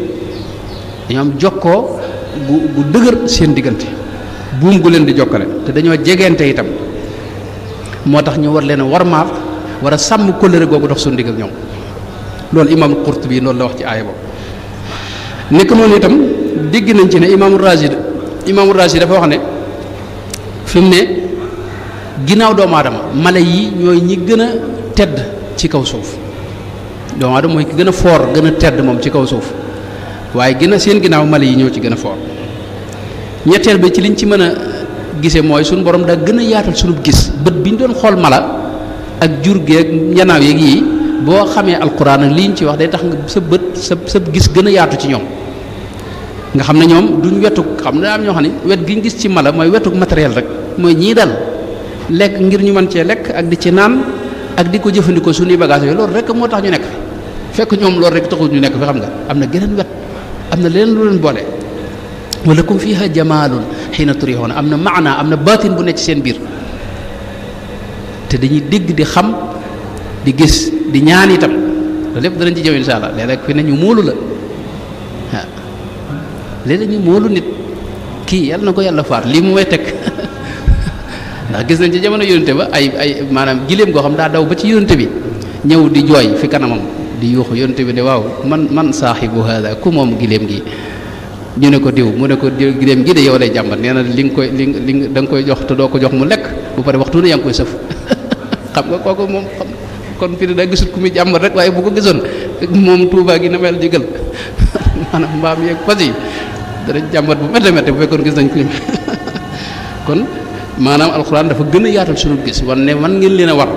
dañoo am jokkoo gu dëgër seen diggante buum gu leen di jokkale te dañoo jegeente itam moo tax ñu war leen a warmaal war a sàmm kóllëre googu dox suñu digg ak ñoom loolu imaam Qurtubi loolu la wax ci aaya boobu nekk noonu itam dégg nañ ci ne imaamu Razi dafa wax ne fi mu ne ginnaaw doomu aadama mala yi ñooy ñi gën a tedd ci kaw suuf doomu aadama mooy ki gën a foor gën a tedd moom ci kaw suuf waaye gën a seen ginnaaw mala yi ñoo ci gën a foor ñetteel bi ci liñ ci mën a gisee mooy suñu borom daa gën a yaatal suñu gis bët bi ñu doon xool mala ak jur geeg ñanaaw yeeg yii boo xamee alquran ak liñ ci wax day tax nga sa bët sa gis gën a yaatu ci ñoom nga xam ne ñoom duñ wetu xam ne am ñoo xam ne wet gi ñu gis ci mala mooy wetu matériel rek mooy ñii dal lekk ngir ñu mën cee lekk ak di ci naan ak di ko jëfandikoo suñuy bagage yooyu loolu rek moo tax ñu nekk fi fekk ñoom loolu rek taxul ñu nekk fi xam nga am na geneen wet am na leneen lu leen boole walakum fiha jamaalun xiina turixoona am na maana am na baatin bu nekk ci seen biir te dañuy dégg di xam di gis di ñaan itam loolu lépp danañ ci jëm insha allah léeg-léeg fi ne ñu móolu la waaw léeg-léeg ñu móolu nit kii yàlla na ko yàlla faat lii mu may teg ndax gis nañ ci jamono yonente ba ay maanaam giléem goo xam daa daw ba ci yonente bi ñëw di jooy fi kanamam di yuuxu yonente bi ne waaw man saaxibu hada ku moom giléem gi ñu ne ko diw mu ne ko diw giléem gi de yow lay jàmbat nee na li nga da nga koy jox te doo ko jox mu lekk bu pare waxtu ne yaa ngi koy sëf xam nga kooku moom xam kon fi ne daa gisut ku muy jàmbat rek waaye bu ko gisoon moom Tuubaa gi na mel jigal maanaam mbaam yeeg fas yi danañ jàmbat bu métte bu fekkoon gis nañ ko kon maanaam alxuraan dafa gën a yaatal sunu gis wan ne man ngeen leen a war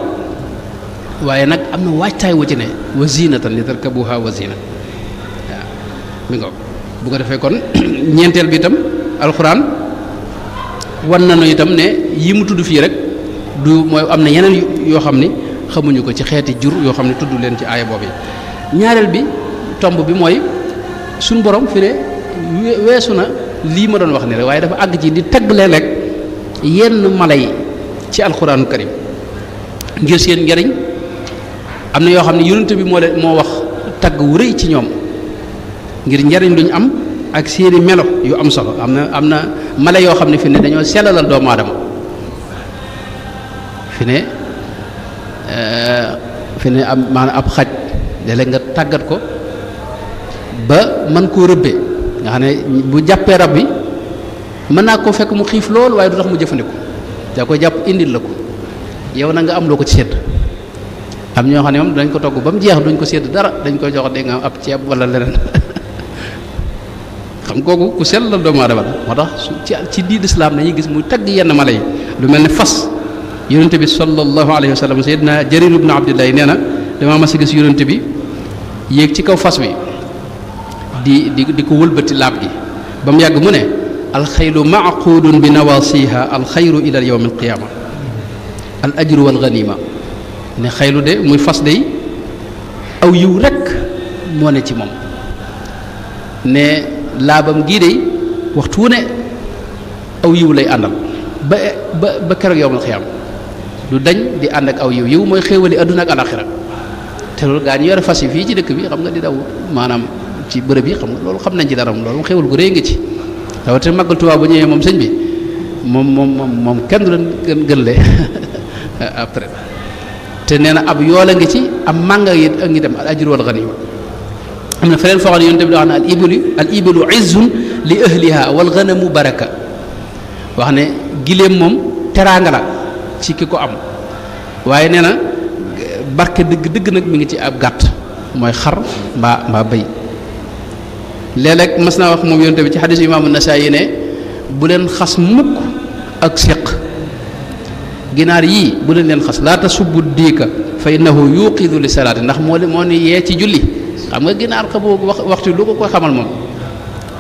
waaye nag am na waajtaay wu ci ne wa zinatan li tarkabuha wa zina waaw mi nga bu ko defee kon ñeenteel bi itam alxuraan wan nañu itam ne yi mu tudd fii rek du mooy am na yeneen yoo xam ni xamuñu ko ci xeeti jur yoo xam ne tudd leen ci aaya boobu yi ñaareel bi tomb bi mooy suñ borom fi ne weesu na lii ma doon wax ne rek waaye dafa àgg ci di tagg léeg-léeg yenn mala yi ci alxuraanu karim ngir seen njariñ am na yoo xam ne yonent bi moo wax tagg wu rëy ci ñoom ngir njariñ luñ am ak seeni melo yu am solo am na mala yoo xam ne fi ne dañoo sellalal doomu aadama fi ne am maanaam ab xaj léeg-léeg nga tàggat ko ba mën koo rëbbee nga xam ne bu jàppee rab bi mën naa koo fekk mu xiif lool waaye du tax mu jëfandiku da koy jàpp indil la ko yow na nga am loo ko ci sédd am ñoo xam ne moom dañ ko togg ba mu jeex duñ ko sédd dara dañ koy jox dégg nga ab ceeb wala leneen xam kooku ku sell la doomu aadama la moo tax ci diin islaam dañuy gis muy tagg yenn mala yi lu mel ne fas yonente bi sallallahu alayhi wa sallam sayyidina Jarir ibn Abdillah nee na damaa mas a gis yonente bi yéeg ci kaw fas wi di ko wëlbati laab gi ba mu yàgg mu ne alxaylu maaqudun bi nawasiha alxayru ila yawm alqiyama al ajru wal ganima ne xaylu de muy fas day aw yiw rek moo ne ci moom ne laabam gii de waxtu wu ne aw yiw lay àndal ba keroog yawmal xiyaama du dañ di ànd ak aw yiw yiw mooy xéewali adduna ak alaxira te loolu gaa ñu yore fas yi fii ci dëkk bi xam nga di daw maanaam ci bërëb yi xam nga loolu xam nañ ci dara loolu xewul gu rëy nga ci rawatina màggal Tuubaa bu ñëwee moom sëñ bi moom kenn du leen gën le après te nee na ab yoola ngi ci am mànga yi ak ngi dem al ajru wal ganiima am na feneen foo xam ne yonent bi wax ne al ibilu izzun li ahliha wal ganamu baraka wax ne giléem moom teraanga la ci ki ko am waaye nee na barke dëgg nag mi ngi ci ab gàtt mooy xar mbaa bëy léeg-léeg mas naa wax moom yonent bi ci xadisu imaamu Nasaayi ne bu leen xas mukk ak séq ginaar yii bu leen xas laa tasubbu diika fa innahu yuqidu li salaati ndax moo ni yee ci julli xam nga ginaar xamoo waxtu lu ko xamal moom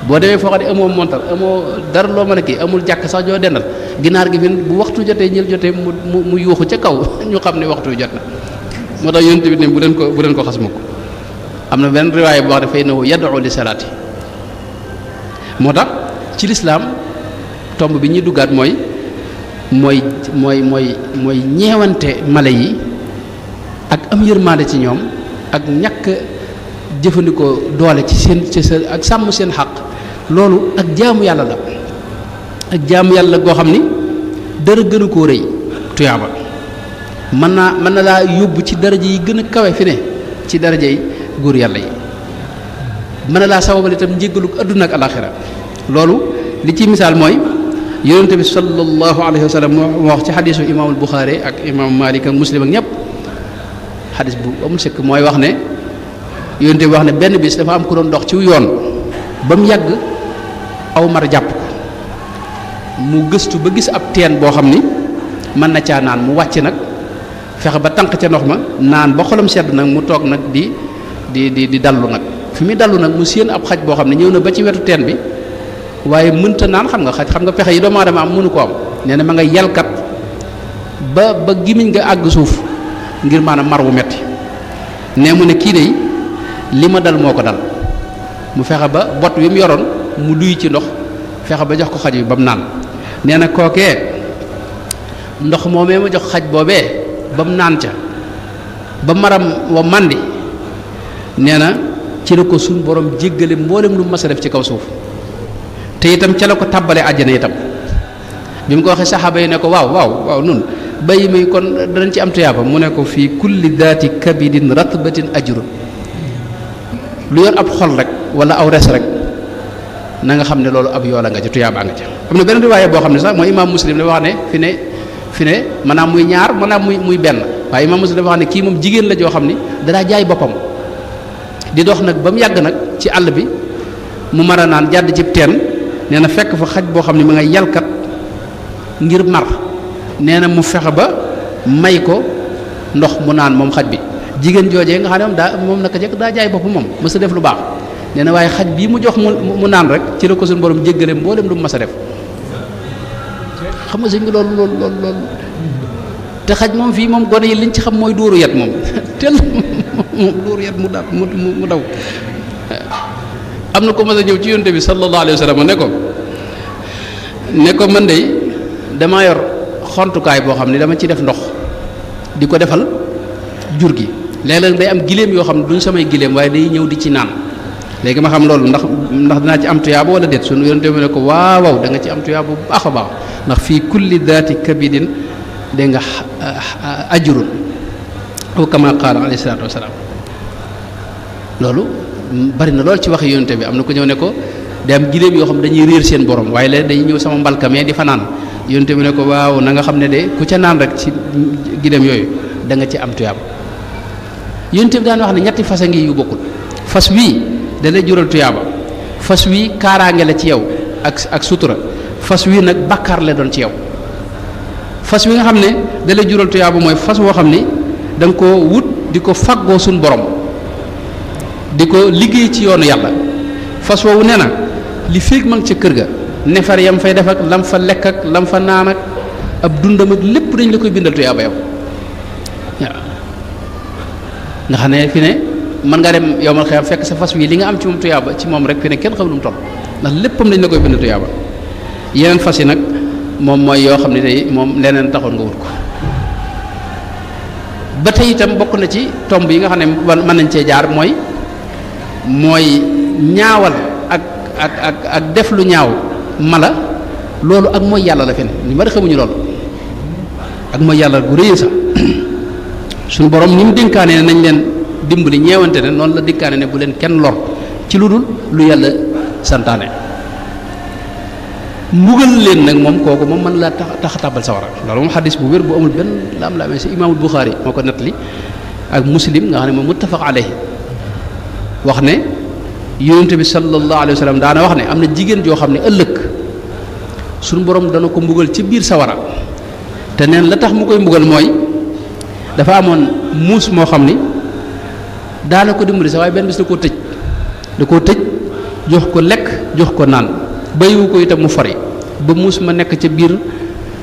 boo demee foo xam ne amoo montar amoo dara loo mën a kii amul jàkk sax joo dendal ginaar gi fin bu waxtu jotee ñël jotee mu yuuxu ca kaw ñu xam ne waxtu jot na moo tax yonent bi ne bu leen ko xas mukk am na benn riwaaya boo xam ne fa innahu yad'u li salaati moo tax ci lislaam tomb bi ñuy duggaat mooy ñeewante mala yi ak am yërmande ci ñoom ak ñàkk jëfandikoo doole ci seen ak sàmm seen xaq loolu ak jaamu yàlla la ak jaamu yàlla goo xam ni dara gënu koo rëy tuyaaba mën na laa yóbbu ci daraja yi gën a kawe fi ne ci daraja yi góor yàlla yi mën na laa sababal itam njéggalu adduna ak alaxira loolu li ci misaal mooy yonente bi sallallahu alayhi wa sallam moo wax ci xadisu imaamul Buxaari ak imaam Maalik ak Muslim ak ñëpp xadis bu amul sëkk mooy wax ne yonente bi wax ne benn bis dafa am ku doon dox ci yoon ba mu yàgg aw mar jàpp ko mu gëstu ba gis ab teen boo xam ni mën na caa naan mu wàcc nag fexe ba tànq ca ndox ma naan ba xolam sedd nag mu toog nag di dallu nag fi muy dallu nag mu séen ab xaj boo xam ne ñëw na ba ci wetu teen bi waaye mënta naan xam nga pexe yi doomu aadama am mënu ko am nee na ma nga yalkat ba gimiñ nga àgg suuf ngir maanaam mar wu metti ne mu ne kii de li ma dal moo ko dal mu fexe ba bot wi mu yoroon mu duy ci ndox fexe ba jox ko xaj bi ba mu naan nee na kookee ndox moomee ma jox xaj boobee ba mu naan ca ba maram wa màndi nee na ci la ko suñ borom jéggale mboolem lu mas a def ci kaw suuf te itam ca la ko tàbbale àjjana itam bi mu ko waxee saxaaba yi ne ko waaw nun bàyyi may kon danañ ci am tuyaaba mu ne ko fii kulli daati kabidin ratbatin ajrun lu yor ab xol rek wala aw res rek na nga xam ne loolu ab yoola nga ci tuyaaba nga ca am na benn riwaaye boo xam ne sax mooy imaam Muslim la wax ne fi ne maanaam muy ñaar maanaam muy benn waaye imaam Muslim dafa wax ne kii moom jigéen la joo xam ni danaa jaay boppam di dox nag ba mu yàgg nag ci àll bi mu mar a naan jàdd ci teen nee na fekk fa xaj boo xam ne ma ngay yalkat ngir mar nee na mu fexe ba may ko ndox mu naan moom xaj bi jigéen joojee nga xam ne moom naka jëkk daa jaay boppam moom mës a def lu baax nee na waaye xaj bii mu jox mu naan rek ci la ko suñu borom jéggale mboolem lu mu mës a def xam nga sëñ bi loolu te xaj moom fii moom gone yi liñ ci xam mooy dóoru yet moom tel moom dóoru yet mu daw am na ko mës a ñëw ci yonte bi sallallahu alayhi wa sallam ne ko man de dama yor xontukaay boo xam ne dama ci def ndox di ko defal jur gi léeg-léeg day am giléem yoo xam ne duñ samay giléem waaye day ñëw di ci naan léegi ma xam loolu ndax dinaa ci am tuyaaba wala déet sunu yonte bi ne ko waaw da nga ci am tuyaaba bu baax a baax ndax fii kulli daati kabidin da nga ajrun aw kama qaala alayhi salaatu wasalaam loolu bari na lool ci waxi yonte bi am na ko ñëw ne ko day am giléem yoo xam dañuy réer seen borom waaye léegi dañuy ñëw sama mbalka mais di fa naan yonte bi ne ko waaw na nga xam ne de ku ca naan rek ci giléem yooyu da nga ci am tuyaaba yonte bi daan wax ne ñetti fas a ngi yu bokkul fas wii da lay jural tuyaaba fas wii kaaraange la ci yow ak sutura fas wii nag bàkkaar la doon ci yow fas wi nga xam ne da lay jural tuyaaba mooy fas woo xam ni da nga koo wut di ko faggoo suñ borom di ko liggéey ci yoonu yàlla fas woowu nee na li féeg ma ngi ca kër ga nefar yam fay def ak lam fa lekk ak lam fa naan ak ab dundam ak lépp dañ la koy bindal tuyaaba yow waaw nga xam ne fi ne mën nga dem yow mal xëyam fekk sa fas wi li nga am ci moom tuyaaba ci moom rek fi ne kenn xam lu mu toll ndax léppam dañ la koy bindal tuyaaba yeneen fas yi nag moom mooy yoo xam ne tey moom leneen taxoon nga wut ko ba tey itam bokk na ci tomb yi nga xam ne mën nañ cee jaar mooy ñaawal ak def lu ñaaw mala loolu ak mooy yàlla la fen ñu bari xamuñu loolu ak mooy yàlla gu rëy sax suñu borom ni mu dénkaane ne nañ leen dimbali ñeewante ne noonu la dénkaane ne bu leen kenn lor ci lu dul lu yàlla santaane mbugal leen nag moom kooku moom mën laa tax tàbbal sawara loolu moom xadis bu wér bu amul benn la amee si imaamul Buxaari moo ko nettali ak Muslim nga xam ne moom muttafaq alayhi wax ne yonent bi sallallahu alayhi wa sallam daana wax ne am na jigéen joo xam ne ëllëg suñu borom dana ko mbugal ci biir sawara te neen la tax mu koy mbugal mooy dafa amoon muus moo xam ni daana ko dimbali sax waaye benn bis da koo tëj jox ko lekk jox ko naan bayiwu ko itam mu fari ba muus ma nekk ca biir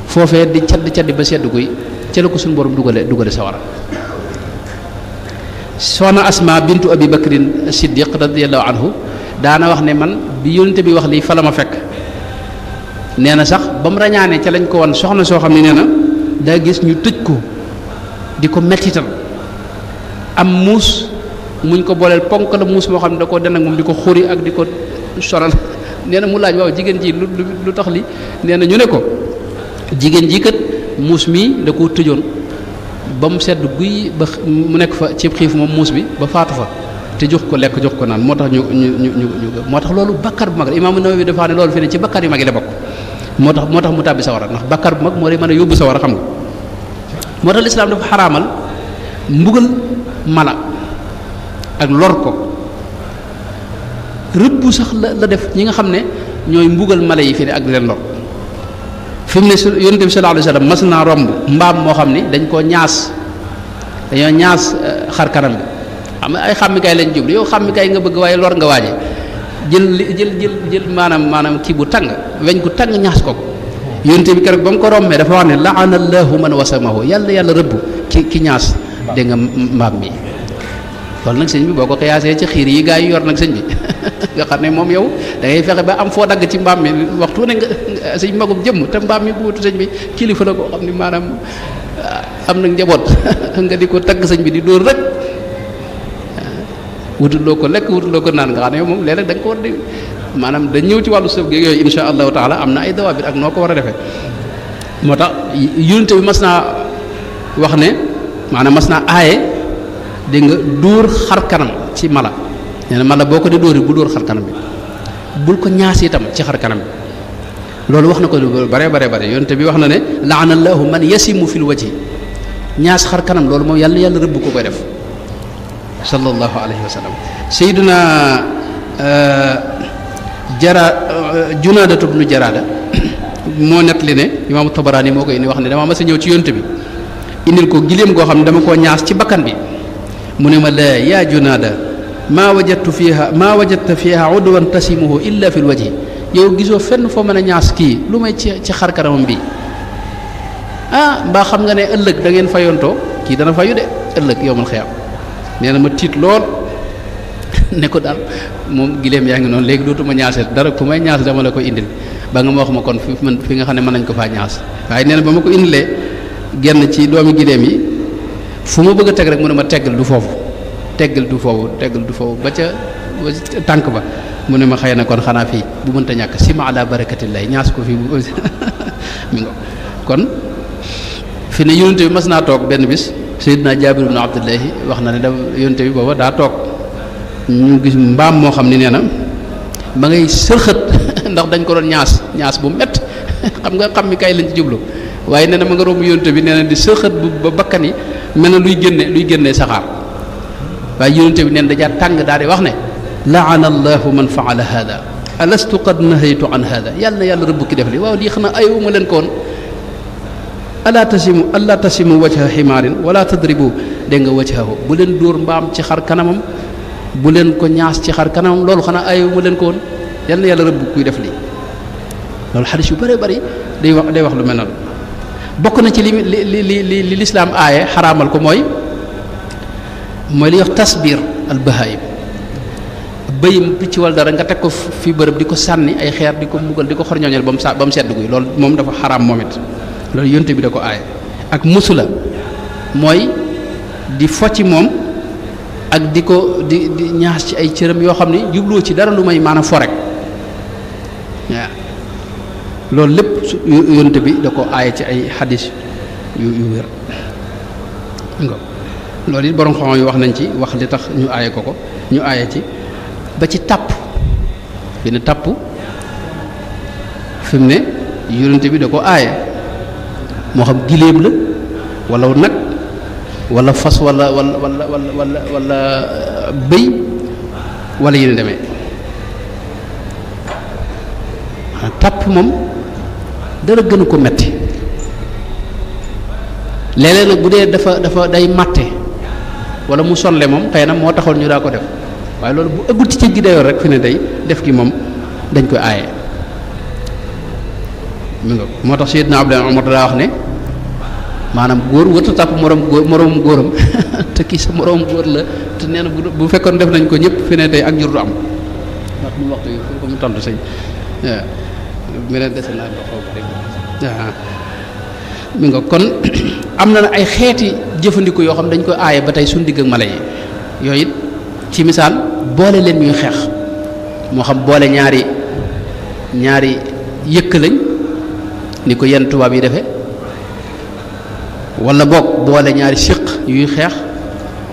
foofee di caddi ba sedd guy ca la ko suñu borom dugale sawara soxna Asma bintu Abi Bakrin Siddiq radiyallahu anhu daana wax ne man bi yónnte bi wax lii fa la ma fekk nee na sax ba mu rañaane ca lañ ko wan soxna soo xam ne nee na daa gis ñu tëj ko di ko mettital am muus muñ ko booleel ponk la muus moo xam ne da koo den ak moom di ko xuri ak di ko sonal nee na mu laaj waaw jigéen ji lu tax li nee na ñu ne ko jigéen ji kat muus mii da koo tëjoon ba mu sedd guy ba mu nekk fa ci xiif moom muus bi ba faatu fa te jox ko lekk jox ko naan moo tax ñu moo tax loolu bakkar bu mag la Imaam Nawawi dafa ne loolu fi ne ci bakkar yu mag yi la bokk moo tax mu tàbbi sawara ndax bakkar bu mag moo lay mën a yóbbu sawara xam nga moo tax lislaam dafa xaraamal mbugal mala ak lor ko rëbb sax la def ñi nga xam ne ñooy mbugal mala yi fi ne ak di leen lor fi mu ne yonent bi sallallahu alayhi wasallam mas naa romb mbaam moo xam ni dañoo ñaas xar kanam bi xam nga ay xàmmikaay lañ jublu yow xàmmikaay nga bëgg waaye lor nga waaje jël maanaam kii bu tàng weñ gu tàng ñaas ko yonent bi keroog ba mu ko rombee dafa wax ne la'ana allahu man wasamahu yàlla rëbb ki ñaas dégg nga mbaam mi loolu nag sëñ bi boo ko xiyaasee ci xiir yi gaa yi yor nag sëñ bi nga xam ne moom yow da ngay fexe ba am foo dagg ci mbaam mi waxtu ne nga sëñ magum jëmm te mbaam mi bu wutu sëñ bi kilifa la koo xam ne maanaam am nag njaboot nga di ko tagg sëñ bi di dóor rek wutuloo ko lekk wutuloo ko naan nga xam ne moom léeg-léeg da nga ko war di maanaam dañ ñëw ci wàllu sëf gi yooyu insha allahu taala am na ay dawaabit ak noo ko war a defee moo tax yonent bi mas naa wax ne maanaam mas naa aaye dégg nga dóor xar kanam ci mala nee na mala boo ko di dóori bu dóor xar kanam bi bul ko ñaas itam ci xar kanam bi loolu wax na ko lu bare yonent bi wax na ne laana allahu man yasimu fil wajhi ñaas xar kanam loolu moom yàlla rëbb ko koy def sallallahu alayhi wa sallam sayyiduna junaadatu bnu jaraada moo nettali ne imaamu Tabaraani moo koy indi wax ne dama mas a ñëw ci yonent bi indil ko giléem goo xam ne dama koo ñaas ci bakkan bi mu ne ma la yaa junaada maa wajadta fiha udwan tasimuhu illa fi lwajhi yow gisoo fenn foo mën a ñaas kii lu may ci xar kanamam bi mbaa xam nga ne ëllëg da ngeen fayontoo kii dana fayu de ëllëg yowmal xiyaam nee na ma tiit lool ne ko daal moom giléem yaa ngi noonu léegi dootuma ñaasee dara ku may ñaas dama la koy indil ba nga ma wax ma kon fi nga xam ne mën nañ ko faa ñaas waaye nee na ba ma ko indilee genn ci doomi giléem yi fu ma bëgg a teg rek mu ne ma teggal du foofu ba ca tànk ba mu ne ma xëy na kon xanaa fii bu mënta ñàkk sima ala barakatillahi ñaas ko fii mi nga kon fi ne yonent bi mas naa toog benn bis Seydina Jaabir ibn Abdullahi wax na ne da yonent bi booba daa toog ñu gis mbaam moo xam ne nee na ma ngay sërxët ndax dañ ko doon ñaas bu mett xam nga xam mi kay lañ ci jublu waaye nee na ma nga romb yonent bi nee na di sërxët ba bakkan yi mel na luy génne saxaar waaye yonent bi neen dajaa tàng daal di wax ne laana allahu man faala hada alastu qad nahaytu an hada yàlla na yàlla rëbb ki def li waaw lii xanaa ayuma leen ko woon alla tasimu wajha ximaarin wala tadribu dégg nga wajhahu bu leen dóor mbaam ci xar kanamam bu leen ko ñaas ci xar kanamam loolu xanaa ayuma leen ko woon yàlla na yàlla rëbb kuy def lii loolu xadis yu bari day wax lu mel noonu bokk na ci li lislaam aaye xaraamal ko mooy li wax tasbir al bahaim bëyim picc wala dara nga teg ko fi bërëb di ko sànni ay xeer di ko mbugal di ko xorñoñal ba mu sedd guy loolu moom dafa xaraam moom it loolu yonte bi da ko aaye ak musula mooy di fo ci moom ak di ko di ñaas ci ay cëram yoo xam ne jubloo ci dara lu may maanaam fo rek waaw loolu lépp yonent bi da ko aaye ci ay xadis yu wér loolu it borom xam yi wax nañ ci wax li tax ñu aaye ko ñu aaye ci ba ci tàpp bi ne tàpp fi mu ne yonent bi da ko aaye moo xam giléem la wala nag wala fas wala bëy wala yéen demee tàpp moom dara gënu ko metti léeg-léeg nag bu dee dafa day màtte wala mu sonle moom xëy na moo taxoon ñu daa ko def waaye loolu bu ëggul ci gi dayoon rek fi ne day def gi moom dañ koy aaye mi nga moo tax Seydina Abdullah Umar daa wax ne maanaam góor wërta tàpp moroom góoram te kii sa moroom góor la te nee na bu fekkoon def nañ ko ñëpp fi ne tey ak njur du am ndax mu waxtu yi ko mu tontu sëñ waaw meneen dese naa do xaw rek waaw mi nga kon am na ay xeeti jëfandiku yoo xam dañ koy aaye ba tey suñu digg ak mala yi yooyu it ci misaal boole leen ñuy xeex moo xam boole ñaari yëkk lañ ni ko yenn tubaab yi defee wala boog boole ñaari siq yuy xeex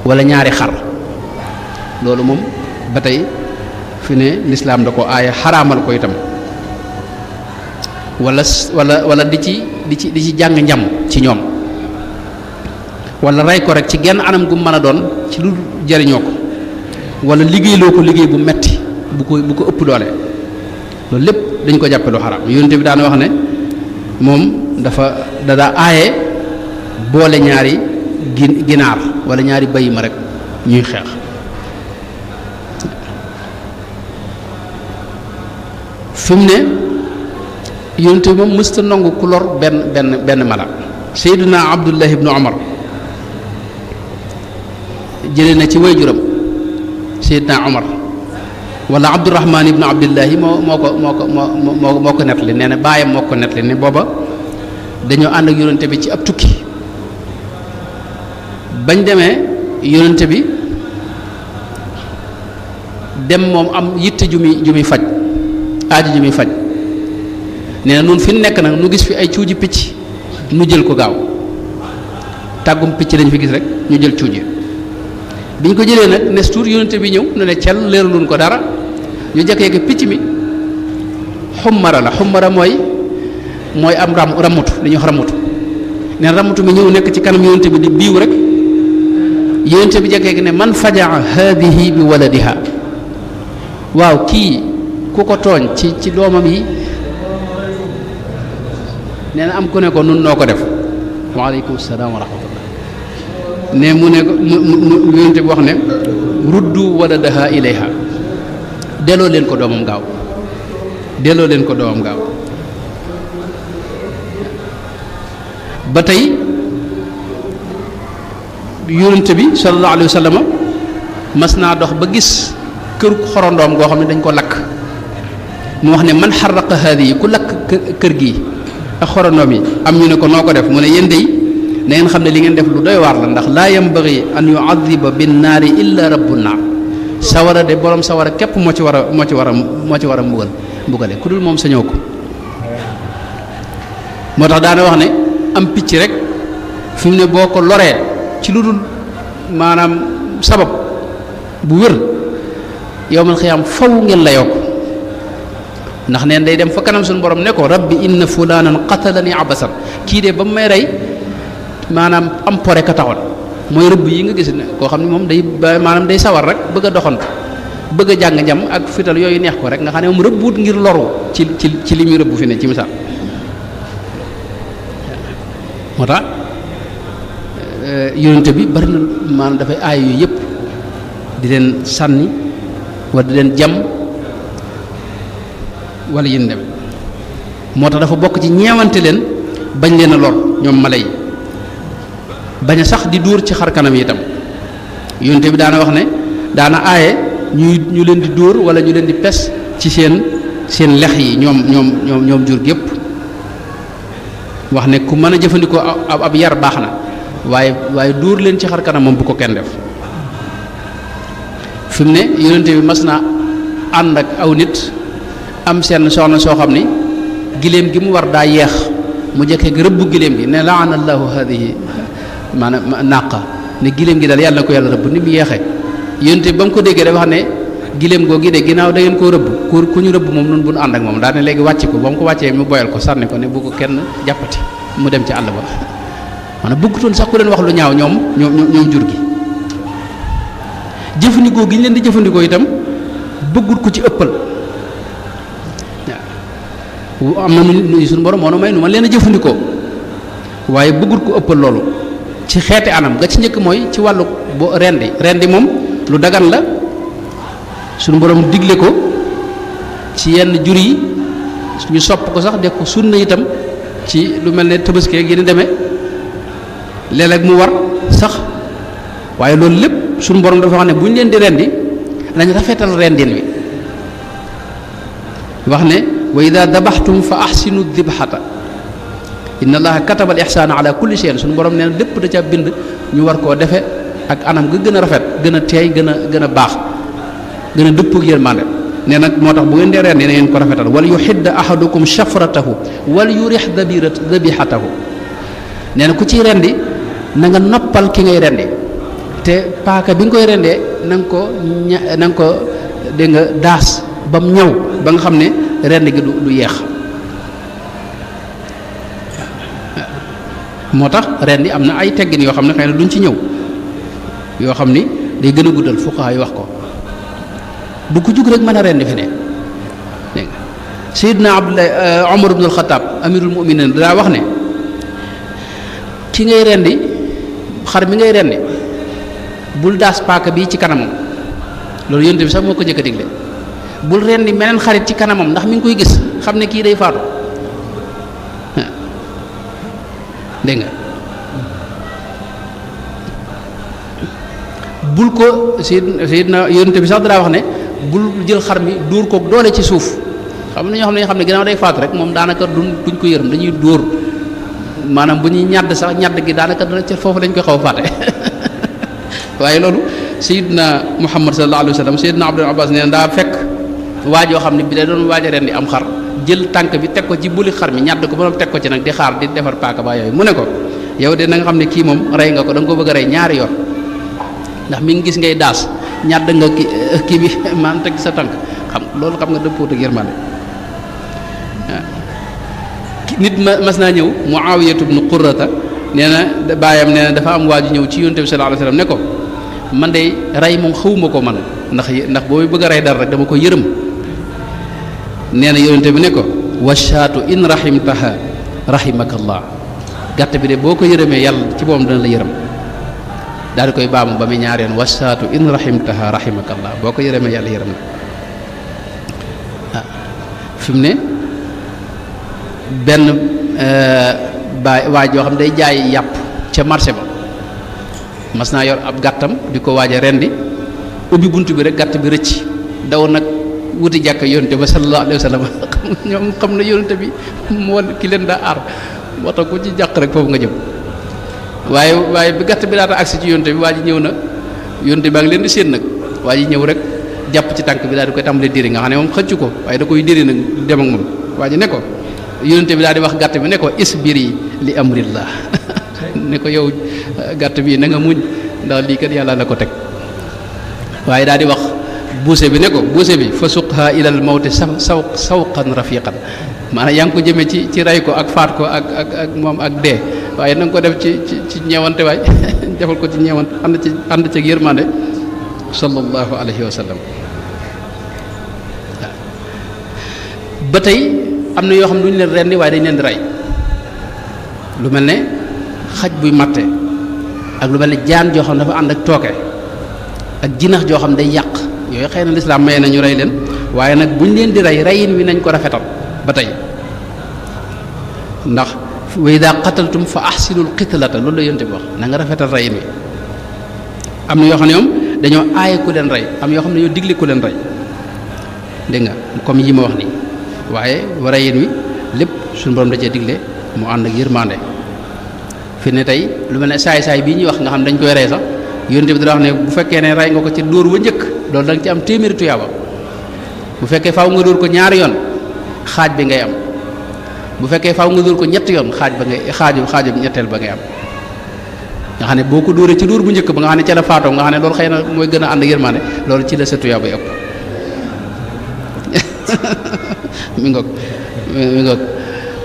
wala ñaari xar loolu moom ba tey fi ne lislaam da ko aaye xaraamal ko itam wala di ci jàng njam ci ñoom wala rey ko rek ci genn anam gu mën a doon ci lu jariñoo ko wala liggéeyloo ko liggéey bu metti bu ko ëpp doole loolu lépp dañ ko jàppe lu xaraam yonent bi daana wax ne moom dadaa aaye boole ñaari ginaar wala ñaari bay ma rek ñuy xeex fi mu ne yonent bi moom mësta nangu ku lor benn mala Seydina Abdullah ibnu Umar jëlee na ci waajuram Seydina Umar wala Abdurahmaan ibnu Abdillahi moo ko nettali nee na baayam moo ko nettali ne booba dañoo ànd ak yonent bi ci ab tukki bañ demee yonent bi dem moom am yitte ju muy faj aaju ju muy faj nee na nun fi nekk nag nu gis fi ay cuuji picc nu jël ko gaaw tàggum picc lañ fi gis rek ñu jël cuuji bi ñu ko jëlee nag nes tuur yonent bi ñëw nu ne cel leeraluñ ko dara ñu jekk-yekk picc mi xummara mooy am ramutu li ñuy wax ramutu nee na ramutu mi ñëw nekk ci kanam yonent bi di biiw rek yonent bi jekk-yekk ne man fajaa haadihi bi waladiha waaw kii ku ko tooñ ci doomam yi nee na am ku ne ko nun noo ko def waaleykum salaam wa rahmatullah ne mu ne ko mu yonent bi wax ne ruddu waladaha ilayha delloo leen ko doomam gaaw ba tey yonent bi sallallahu alayhi wa sallam mas naa dox ba gis kër xorondoom goo xam ne dañ ko lakk mu wax ne man xaraqa haadi yi ku lakk kër gi ak xorondoom yi am ñu ne ko noo ko def mu ne yéen dey na ngeen xam ne li ngeen def lu doy waar la ndax laa yambagi an yuadiba bin naari illa rabbu naar sawara de borom sawara képp moo ci war a mbugale ku dul moom sañoo ko moo tax daana wax ne am picc rek fi mu ne boo ko loree ci lu dul maanaam sabab bu wér yowmal xiyaam faw ngeen la yokk ndax neen day dem fa kanam suñu borom ne ko rabbi inna fulanan qatalani abasan kii de ba mu may rey maanaam am pore ka taxoon mooy rëbb yi nga gis ne koo xam ne moom maanaam day sawar rek bëgg a doxantu bëgg a jàng njam ak fital yooyu neex ko rek nga xam ne moom rëbbuut ngir loru ci li muy rëbb fi ne ci misaal moo tax yonente bi bari na maanaam dafay aay yooyu yëpp di leen sànni wala di leen jam wala yéen dem moo tax dafa bokk ci ñeewante leen bañ leen a lor ñoom mala yi bañ a sax di dóor ci xar kanam yi itam yonte bi daana wax ne daana aaye ñu leen di dóor wala ñu leen di pes ci seen lex yi ñoom jur gépp wax ne ku mën a jëfandikoo ab yar baax na waaye dóor leen ci xar kanam moom bu ko kenn def. fi mu ne yonente bi mas na ànd ak aw nit am seen soxna soo xam ni giléem gi mu war daa yeex mu jekkee rëbb giléem gi ne laanallahu hadihi maanaam naqa ne giléem gi daal yàlla na ko yàlla rëbb ni mu yeexee yonente bi ba mu ko déggee dafa wax ne giléem googu de ginnaaw da ngeen koo rëbb ku ñu rëbb moom nun bu nu ànd ak moom daa ne léegi wàcc ko ba mu ko wàccee mu boyal ko sànni ko ne bu ko kenn jàppati mu dem ci àll ba maanaam bëggutoon sax ku leen wax lu ñaaw ñoom jur gi jëfandikoo gi ñu leen di jëfandikoo itam bëggut ko ci ëppal waaw am na nu suñu borom moo nu may nu ma leen a jëfandikoo waaye bëggut ko ëppal loolu ci xeeti anam nga ci njëkk mooy ci wàllu rendi moom lu dagan la suñu borom digle ko ci yenn jur yi ñu sopp ko sax def ko sunna itam ci lu mel ne tabaski ak yi ni demee léeg-léeg mu war sax waaye loolu lépp suñu borom dafa wax ne bu ñu leen di rendi nañ rafetal rendin wi wax ne wa ida dabaxtum fa axsinu dibxata inna allaha kataba al ixsaana ala kulli shay'in suñu borom nee na lépp da ca bind ñu war koo defe ak anam ga gën a rafet gën a teey gën a baax gën a dëpp ak yërmande nee nag moo tax bu ngeen dee rendi na ngeen ko rafetal wal yuxidda ahadukum shafratahu wal yurix dabixatahu nee na ku ciy rendi na nga noppal ki ngay rendi te paaka bi nga koy rendee na nga ko dégg nga daas ba mu ñëw ba nga xam ne rend gi du yeex moo tax rendi am na ay teggin yoo xam ne xëy na duñ ci ñëw yoo xam ni day gën a guddal fuqaha yi wax ko du ko jug rek mën a rendi fi ne dégg nga Seydina Abdullah Omar ibn al-Khattab amirul mu'minin daa wax ne ki ngay rendi xar mi ngay rendi bul daas paaka bi ci kanamam loolu yonent bi sax moo ko njëkk a digle bul rendi meneen xarit ci kanamam ndax mi ngi koy gis xam ne kii day faatu dégg nga bul ko Seydina yonent bi sax dara wax ne bul jël xar mi dóor ko doole ci suuf xam na ñoo xam ne ginnaaw day faatu rek moom daanaka duñ ko yërëm dañuy dóor maanaam bu ñuy ñàdd sax ñàdd gi daanaka dana ca foofu lañ koy xaw a fàtte waaye loolu Seydina Muhammad sallallahu alayhi wa sallam Seydina Abdul Abbas nee na daa fekk waajoo xam ne bi da doon waaj a rendi am xar jël tànk bi teg ko ci buli xar mi ñàdd ko ba teg ko ci nag di xaar di defar paaka ba yooyu mu ne ko yow de na nga xam ne kii moom rey nga ko da nga ko bëgg a rey ñaari yoon ndax mi ngi gis ngay daas ñàdd nga kii bi maanaam teg sa tànk xam loolu xam nga dëppoot ak yërmande nit mas naa ñëw Muawiyatu ibn Qurrata nee na baayam nee na dafa am waaju ñëw ci Yonent bi sallallahu alayhi wasallam ne ko man de rey moom xawuma ko man ndax boo bëgg a rey dara rek dama ko yërëm nee na Yonent bi ne ko washaatu in rahimtaha rahimakallah gàtt bi de boo ko yërëmee yàlla ci boom dana la yërëm daal di koy baamu ba muy ñaareen washaatu in rahimtaha rahimakallah boo ko yërëmee yàlla yërëm na fi mu ne benn waa joo xam day jaay yàpp ca marché ba mas naa yor ab gàttam di ko waaj a rendi ubbi bunt bi rek gàtt bi rëcc daw nag wuti jàkk yonte ba sallallahu alayhi wa sallam ñoom xam na yonte bi moo ki leen daa aar moo tax ku ci jàq rek foofu nga jëm waaye bi gàtt bi daata agsi ci yonte bi waa ji ñëw na yonte baa ngi leen di séen nag waa ji ñëw rek jàpp ci tànk bi daal di koy tàmbalee diri nga xam ne moom xëccu ko waaye da koy diri nag dem ak moom waa ji ne ko yonente bi daal di wax gàtt bi ne ko isbiri li amrillah ne ko yow gàtt bi na nga muñ ndax lii kat yàlla la ko teg waaye daal di wax buuse bi ne ko buuse bi fa suqha ilal mawti sawqan rafiqan maanaam yaa ngi ko jëmee ci rey ko ak faat ko ak moom ak dee waaye na nga ko def ci ñeewante waay defal ko ci ñeewante ànd ci yërmande sallallahu alayhi wa sallam ba tey am na yoo xam ne duñu leen rendi waaye dañ leen di rey lu mel ne xaj buy matte ak lu mel ne jaan joo xam ne dafa ànd ak tooke ak jinax joo xam ne day yàq yooyu xëy na lislaam maye nañu rey leen waaye nag buñ leen di rey reyin wi nañ ko rafetal ba tey ndax wa idaa qataltum fa ahsinul qitlata loolu la yonte bi wax na nga rafetal reyin wi am na yoo xam ne moom dañoo aaye ku leen rey am yoo xam ne dañoo digle ku leen rey dégg nga comme yi ma wax nii waaye reyin wi lépp suñu borom da cee digle mu ànd ak yërmande fi ne tey lu mel ne saay-saay bii ñuy wax nga xam dañ koy rey sax yonent bi dana wax ne bu fekkee ne rey nga ko ci dóor wa njëkk loolu da nga ci am téeméeri tuyaaba bu fekkee faaw nga dóor ko ñaari yoon xaaj bi ngay am bu fekkee faaw nga dóor ko ñetti yoon xaaj ba ngay xaaju ñetteel ba ngay am nga xam ne boo ko dóoree ci dóor bu njëkk ba nga xam ne ca la faatoo nga xam ne loolu xëy na mooy gën a ànd yërmande loolu ci la sa tuyaaba ëpp mi ngoog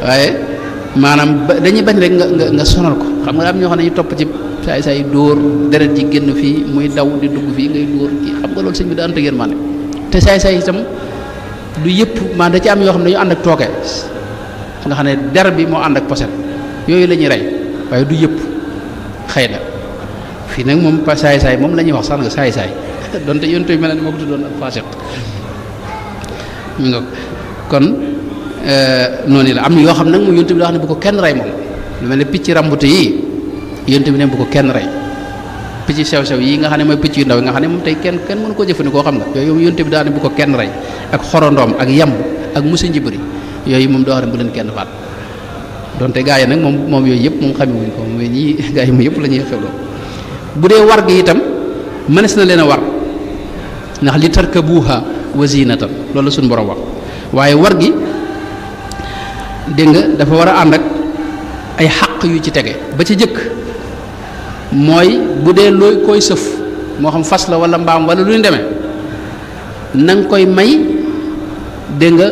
waaye maanaam dañuy bañ rek nga sonal ko xam nga am ñoo xam ne ñu topp ci saay dóor deret ji génn fii muy daw di dugg fii ngay dóor kii xam nga loolu sëñ bi da ànd ak yërmande te saay itam du yëpp man da ci am yoo xam ne dañu ànd ak tooke nga xam ne der bi moo ànd ak poset yooyu la ñuy rey waaye du yëpp xëy na fii nag moom pa saay moom la ñuy wax sax nga saay donte yonte yu mel ne moo ko tuddoon ak faasiq mi nga kon noonu la am na yoo xam nag mu yonte bi daa wax ne bu ko kenn rey moom lu mel ne picc rambute yi yonte bi ne bu ko kenn rey picc sew yi nga xam ne mooy picc yu ndaw yi nga xam ne moom tey kenn mënu koo jëfandikoo xam nga yooyu yonte bi daa ne bu ko kenn rey ak xorondoom ak yamb ak musa njibari yooyu moom doo xam ne bu leen kenn faat donte gaa yi nag moom yooyu yëpp moom xame wuñ ko moom ñii gaa yi mu yëpp la ñuy xewloo bu dee war gi itam mënees na leen a war ndax li tarkabuha wa zinatan loolu la suñu borom wax waaye war gi dégg nga dafa war a ànd ak ay xàq yu ci tege ba ci jëkk mooy bu dee looy koy sëf moo xam fas la wala mbaam wala lu ñu demee na nga koy may dégg nga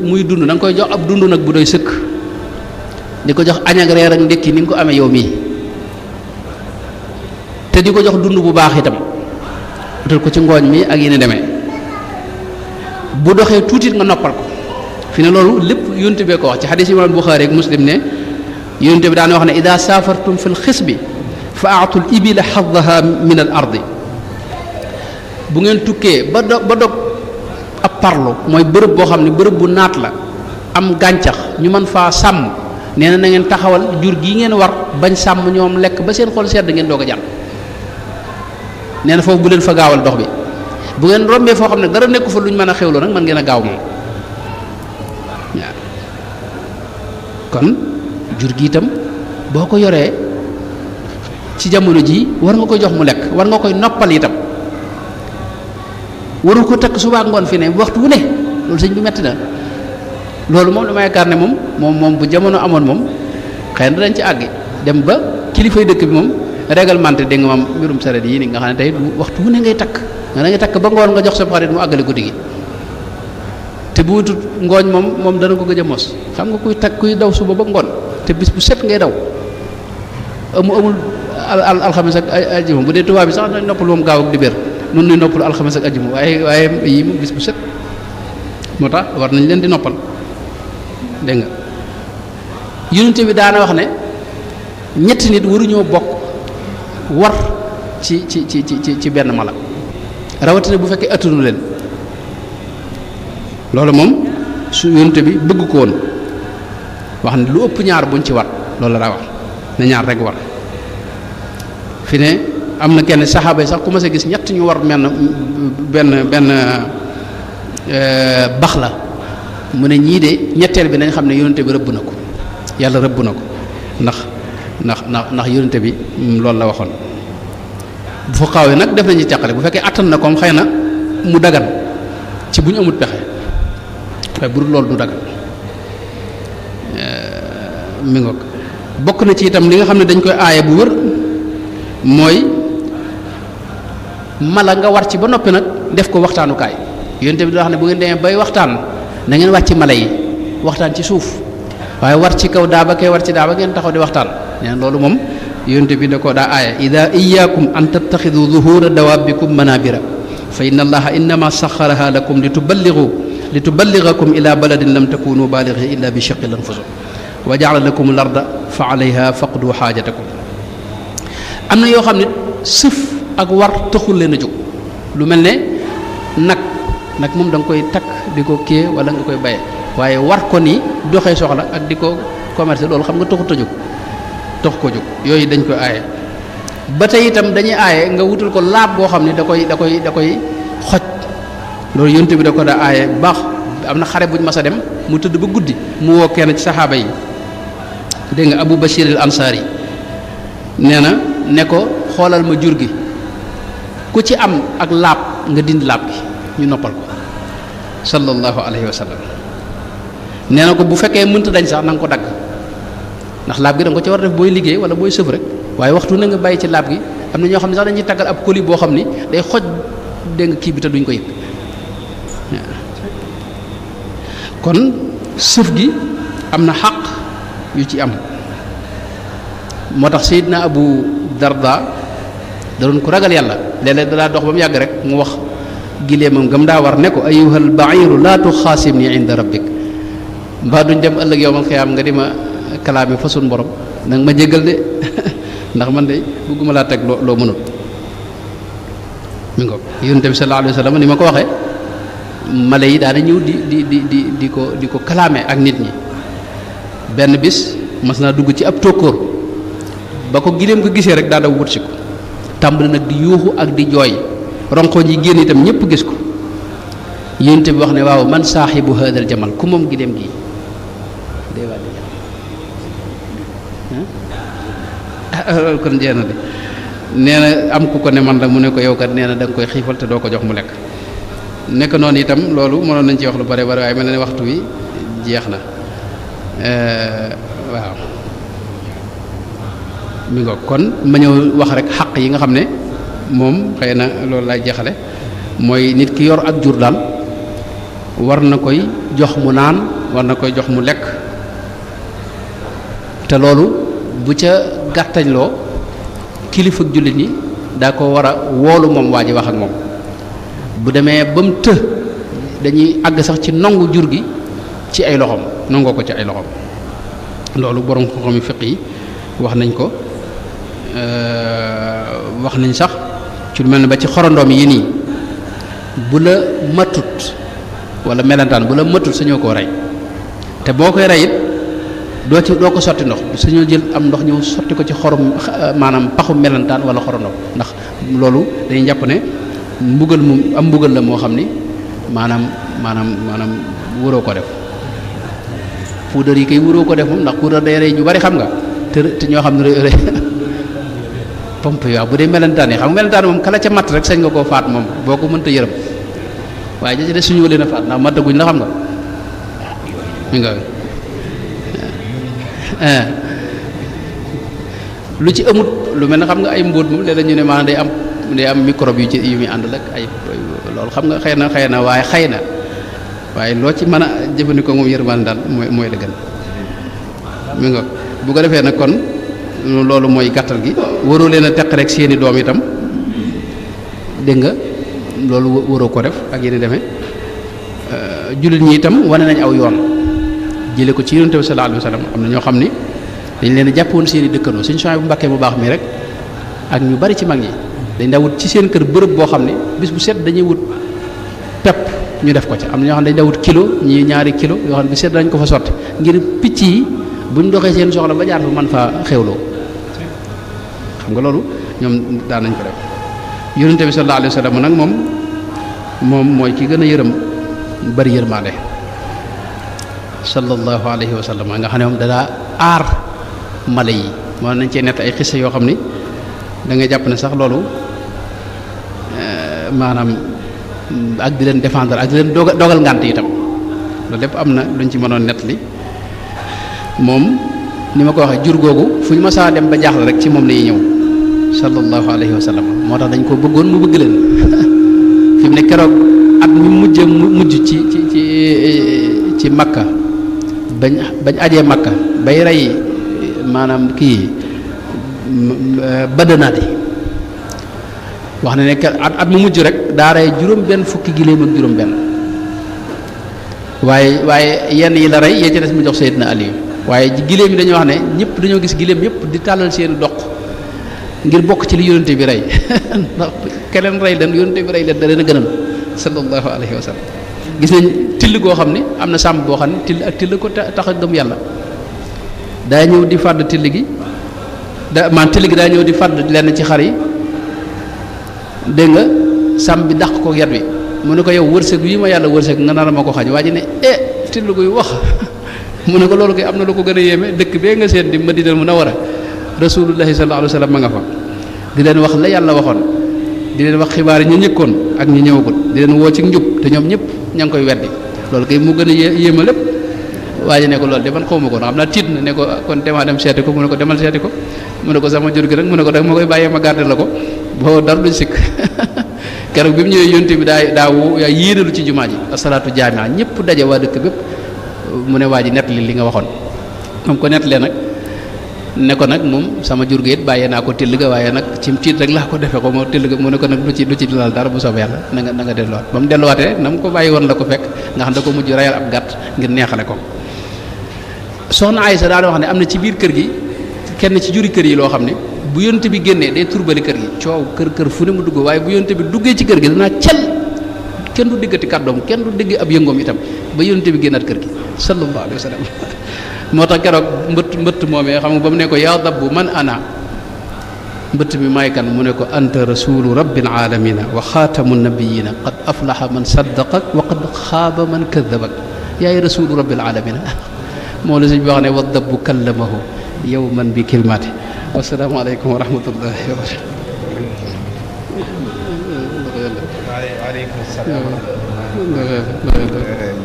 muy dund na nga koy jox ab dund nag bu doy sëkk di ko jox añ ak reer ak ndékki ni nga ko amee yow mii te di ko jox dund bu baax itam utal ko ci ngooñ mi ak yéen demee bu doxee tuuti nga noppal ko fi ne loolu lépp yonte bee ko wax ci xadis imam Buxaari ak Muslim ne yonte bi daan wax ne ida safartum fi lxisbi fa aatul ibila xadaha min al ardi bu ngeen tukkee ba dog ab parlo mooy bërëb boo xam ne bërëb bu naat la am gàncax ñu mën faa sàmm nee na ngeen taxawal jur gi ngeen war bañ sàmm ñoom lekk ba seen xol sedd ngeen doog a jàll nee na foofu bu leen fa gaawal dox bi bu ngeen rombee foo xam ne dara nekku fa lu ñu mën a xewloo nag mën ngeen a gaaw moom waaw kon jur gi itam boo ko yoree ci jamono ji war nga ko jox mu lekk war nga koy noppal itam waru ko takk suba ak ngoon fi ne waxtu wu ne loolu sëñ bi metti na loolu moom dama yaakaar ne moom bu jamono amoon moom xëy na dañ ci àgg dem ba kilifay dëkk bi moom réglementé dégg nga moom mbirum saret yi ni nga xam ne tey waxtu wu ne ngay takk nga ngay takk ba ngoon nga jox sa xarit mu àggale guddi gi te bu wutut ngooñ moom dana ko gëj a mos xam nga kuy daw suba ba ngoon te bis bu set ngay daw amul alxames ak ajjuma bu dee tubaab bi sax nañ noppal moom gaaw ak dibéer nun nuy noppalu alxames ak ajjuma waaye yii moom bis bu set moo tax war nañ leen di noppal dégg nga yonente bi daana wax ne ñetti nit waruñoo bokk war ci benn mala rawatina bu fekkee attunu leen loolu moom su yonente bi bëgg ko woon wax ne lu ëpp ñaar buñ ci war loolu la daa wax ne ñaar rek war fi ne am na kenn saxaaba yi sax ku ma sa gis ñett ñu war benn bax la mu ne ñii de ñetteel bi nañ xam ne yonente bi rëbb na ko yàlla rëbb na ko ndax yonente bi loolu la waxoon bu fa xawee nag def nañu càqale bu fekkee attan na comme xëy na mu dagan ci bu ñu amut pexe waaye bu dul loolu du dagan mi ngoog bokk na ci itam li nga xam ne dañ koy aaye bu wër mooy mala nga war ci ba noppi nag def ko waxtaanukaay yonente bi da wax ne bu ngeen demee bay waxtaan na ngeen wàcc mala yi waxtaan ci suuf waaye war ci kaw daaba kay war ci daaba ngeen taxaw di waxtaan neen loolu moom yonente bi da ko daa aaya ida iyaakum an tattaxidu zuhura dawabikum manabira fa inna allaha innama saxaraha lakum lituballigakum ila baladin lam takunu balighi illa bi shiqi l anfus wa jaala lakum al arda fa alayha faqdu xaajatakum am na yoo xam ne sëf ak war taxul leen a jóg lu mel ne nag moom da nga koy takk di ko kii wala nga koy baye waaye war ko ni doxee soxla ak di ko commerce loolu xam nga taxut a jóg tax ko jóg yooyu dañ koy aaye ba tey itam dañuy aaye nga wutal ko laab boo xam ne da koy xoj loolu yonte bi da ko daa aaye baax am na xare buñ mas a dem mu tëdd ba guddi mu woo kenn ci saxaaba yi dégg nga Abu Bashir al Ansari nee na ne ko xoolal ma jur gi ku ci am ak laab nga dindi laab gi ñu noppal ko sallallahu alayhi wa sallam nee na ko bu fekkee mënta dañ sax na nga ko dagg ndax laab gi da nga ko ci war a def booy liggéey wala booy sëf rek waaye waxtu na nga bàyyi ci laab gi am na ñoo xam ne sax dañuy taggal ab colis boo xam ni day xoj dégg nga kii bi te duñ ko yëg kon sëf gi am na xaq yu ci am moo tax Seydina Abu Darda da doon ko ragal yàlla léeg-léeg da daa dox ba mu yàgg rek mu wax gileemam gam daa war ne ko ayyuhal ba'iru laa tuxaasimni inda rabbik mbaa duñ dem ëllëg yowmal xiyaam nga di ma kalaame fa sun borom nanga ma jéggal de ndax man de bëgguma laa teg loo mënul mi ngo yonent bi sallallahu alayhi wa sallam ni ma ko waxee mala yi daana ñëw di ko kalaame ak nit ñi benn bis mas naa dugg ci ab tóokóor ba ko gileem ko gisee rek daa daw wut si ko tàmbali nag di yuuxu ak di jooy ronkoñ yi génn itam ñëpp gis ko yonent bi wax ne waaw man saaxibu hadal jamal ku moom gileem gii day waa loolu kon jeex na de nee na am ku ko ne man la mu ne ko yow kat nee na da nga koy xiifal te doo ko jox mu lekk nekk noonu itam loolu mënoon nañ ci wax lu bare bare waaye mel na ne waxtu wi jeex na waaw mi ngo kon ma ñëw wax rek xaq yi nga xam ne moom xëy na loolu laay jeexale mooy nit ki yor ak jur daal war na koy jox mu naan war na koy jox mu lekk te loolu bu ca gàttañloo kilifa ak jullit ñi daa ko war a woolu moom waa ji wax ak moom bu demee ba mu të dañuy àgg sax ci nangu jur gi ci ay loxoom nangoo ko ci ay loxoom loolu borom xam-xam fiq yi wax nañ ko wax nañ sax ci lu mel ne ba ci xorondoom yi nii bu la matut wala melentaan bu la matut sañoo koo rey te boo koy rey it doo ko sotti ndox sañoo jël am ndox ñëw sotti ko ci xorom maanaam paxu melentaan wala xorondoom ndax loolu dañuy jàpp ne mbugal mu am mbugal la moo xam ni maanaam wuroo ko def puudar yi kay wuroo ko def moom ndax puudar day rey ñu bari xam nga te ñoo xam ne rey pompe waaw bu dee melentaan yi xam nga melentaan moom kala ca matt rek sañ nga koo faat moom boo ko mënta yërëm waaye ja ci des suñu leen a faat ndax mattaguñ la xam nga mi nga lu ci amut lu mel ne xam nga ay mbóot moom léeg-léeg ñu ne maanaam day am microbe yu muy àndal ak ay loolu xam nga xëy na waaye loo ci mën a jëfandikoo moom yërmaan daal mooy la gën mi nga bu ko defee nag kon loolu mooy gàttal gi waroo leen a teq rek seeni doom itam dégg nga loolu waroo ko def ak yéen demee jullit ñi itam wane nañ aw yoon jële ko ci yonent bi sallallahu alayhi wa sallam am na ñoo xam ni dañ leen a jàppoon seeni dëkkandoo suñu soxna bu Mbàkke bu baax mi rek ak ñu bari ci mag ñi dañ daa wut ci seen kër bërëb boo xam ne bis bu set dañuy wut pepp ñu def ko ci am na ñoo xam ne dañ daa wut kilo ñii ñaari kilo yoo xam ne bu set dañ ko fa sotti ngir picc yi buñ doxee seen soxla ba jaar fa mën faa xewloo xam nga loolu ñoom daan nañ ko def yonent bi sallallahu alayhi wa sallam nag moom mooy ki gën a yërëm bari yërmaande sallallahu alayhi wa sallam nga xam ne moom dadaa aar mala yi moo nañ cee nett ay xissa yoo xam ni da ngay jàpp ne sax loolu maanaam ak di leen défendre ak di leen dogal ngànt itam loolu lépp am na luñ ci mënoon nett li moom ni ma ko waxee jur googu fu ñu masaa dem ba jaaxle rek ci moom la ñuy ñëw sallallahu alayhi wa sallam moo tax dañ ko bëggoon mu bëgg leen fi mu ne keroog at mi mujj ci makka bañ ajee makka bay rey maanaam kii badanaat yi wax na ne at mu mujj rek daa rey juróom-benn fukki giléem ak juróom-benn waaye yenn yi la rey yee ci des mu jox Seydina Aliyu waaye giléem yi dañoo wax ne ñëpp dañoo gis giléem yëpp di tàllal seen doq ngir bokk ci li yonente bi rey ndax keneen rey leen yonente bi rey leen da leen a gënal sallallahu alayhi wa sallam gis nañ till goo xam ne am na sàmm boo xam ne till ko tax a gëm yàlla daa ñëw di fàdd till gi till gi daa ñëw di fàdd lenn ci xar yi dégg nga sàmm bi dàq ko yat wi mu ne ko yow wërsëg wi ma yàlla wërsëg nga nar a ma ko xañ waa ji ne till guy wax mu ne ko loolu koy am na lu ko gën a yéeme dëkk bee nga seen di Madinal Munawwara rasulullahi sallallahu alayhi wa sallam ma nga fa di leen wax la yàlla waxoon di leen wax xibaar yi ñu ñëkkoon ak ñu ñëwagul di leen woo ci njub te ñoom ñëpp ña ngi koy weddi loolu kay mu gën a yéema lépp waaye ne ko loolu de man xawma ko xam naa tiit na ne ko kon demaa dem seeti ko mu ne ko demal seeti ko mu ne ko sama jur gi rek mu ne ko dag ma koy bàyyee ma gàddal la ko boo dara duñ sikk keroog bi mu ñëwee yonte bi daa yéenalu ci jumaa ji asalaatu jaamia ñëpp daje waa dëkk bépp mu ne waa ji nettali li nga waxoon moom ko nettalee nag ne ko nag moom sama jur gi it bàyyee naa ko till ga waaye nag ci tiit rek laa ko defee ko moo till ga mu ne ko nag du ci laal dara bu soobee yàlla na nga delluwaat ba mu delluwaatee na mu ko bàyyi woon la ko fekk nga xam da ko mujj rayal ab gàtt ngir neexale ko soxna Aysa daana wax ne am na ci biir kër gi kenn ci juri kër yi loo xam ne bu yonte bi génnee day turbali kër gi coow kër fu ne mu dugg waaye bu yonte bi duggee ci kër gi danaa cel kenn du déggati kàddoom kenn du dégg ab yëngoom itam ba yonte bi génnaat kër gi sallallahu alayhi wa sallam moo tax keroog mbëtt moomee xam nga ba mu ne ko yaa dabbu man ana mbëtt mi may kan mu ne ko anta rasulu rabbil alamina wa xaatamu nabiyina qad aflaha man saddaqak wa qad xaaba man kadabak yaay rasulu rabbil alamina moo la suñ bi wax ne wa dabbu kallamahu yawman bi kilmati wassalaamu aleykum wa rahmatullahi wa barakatuh. waaleykum salaam.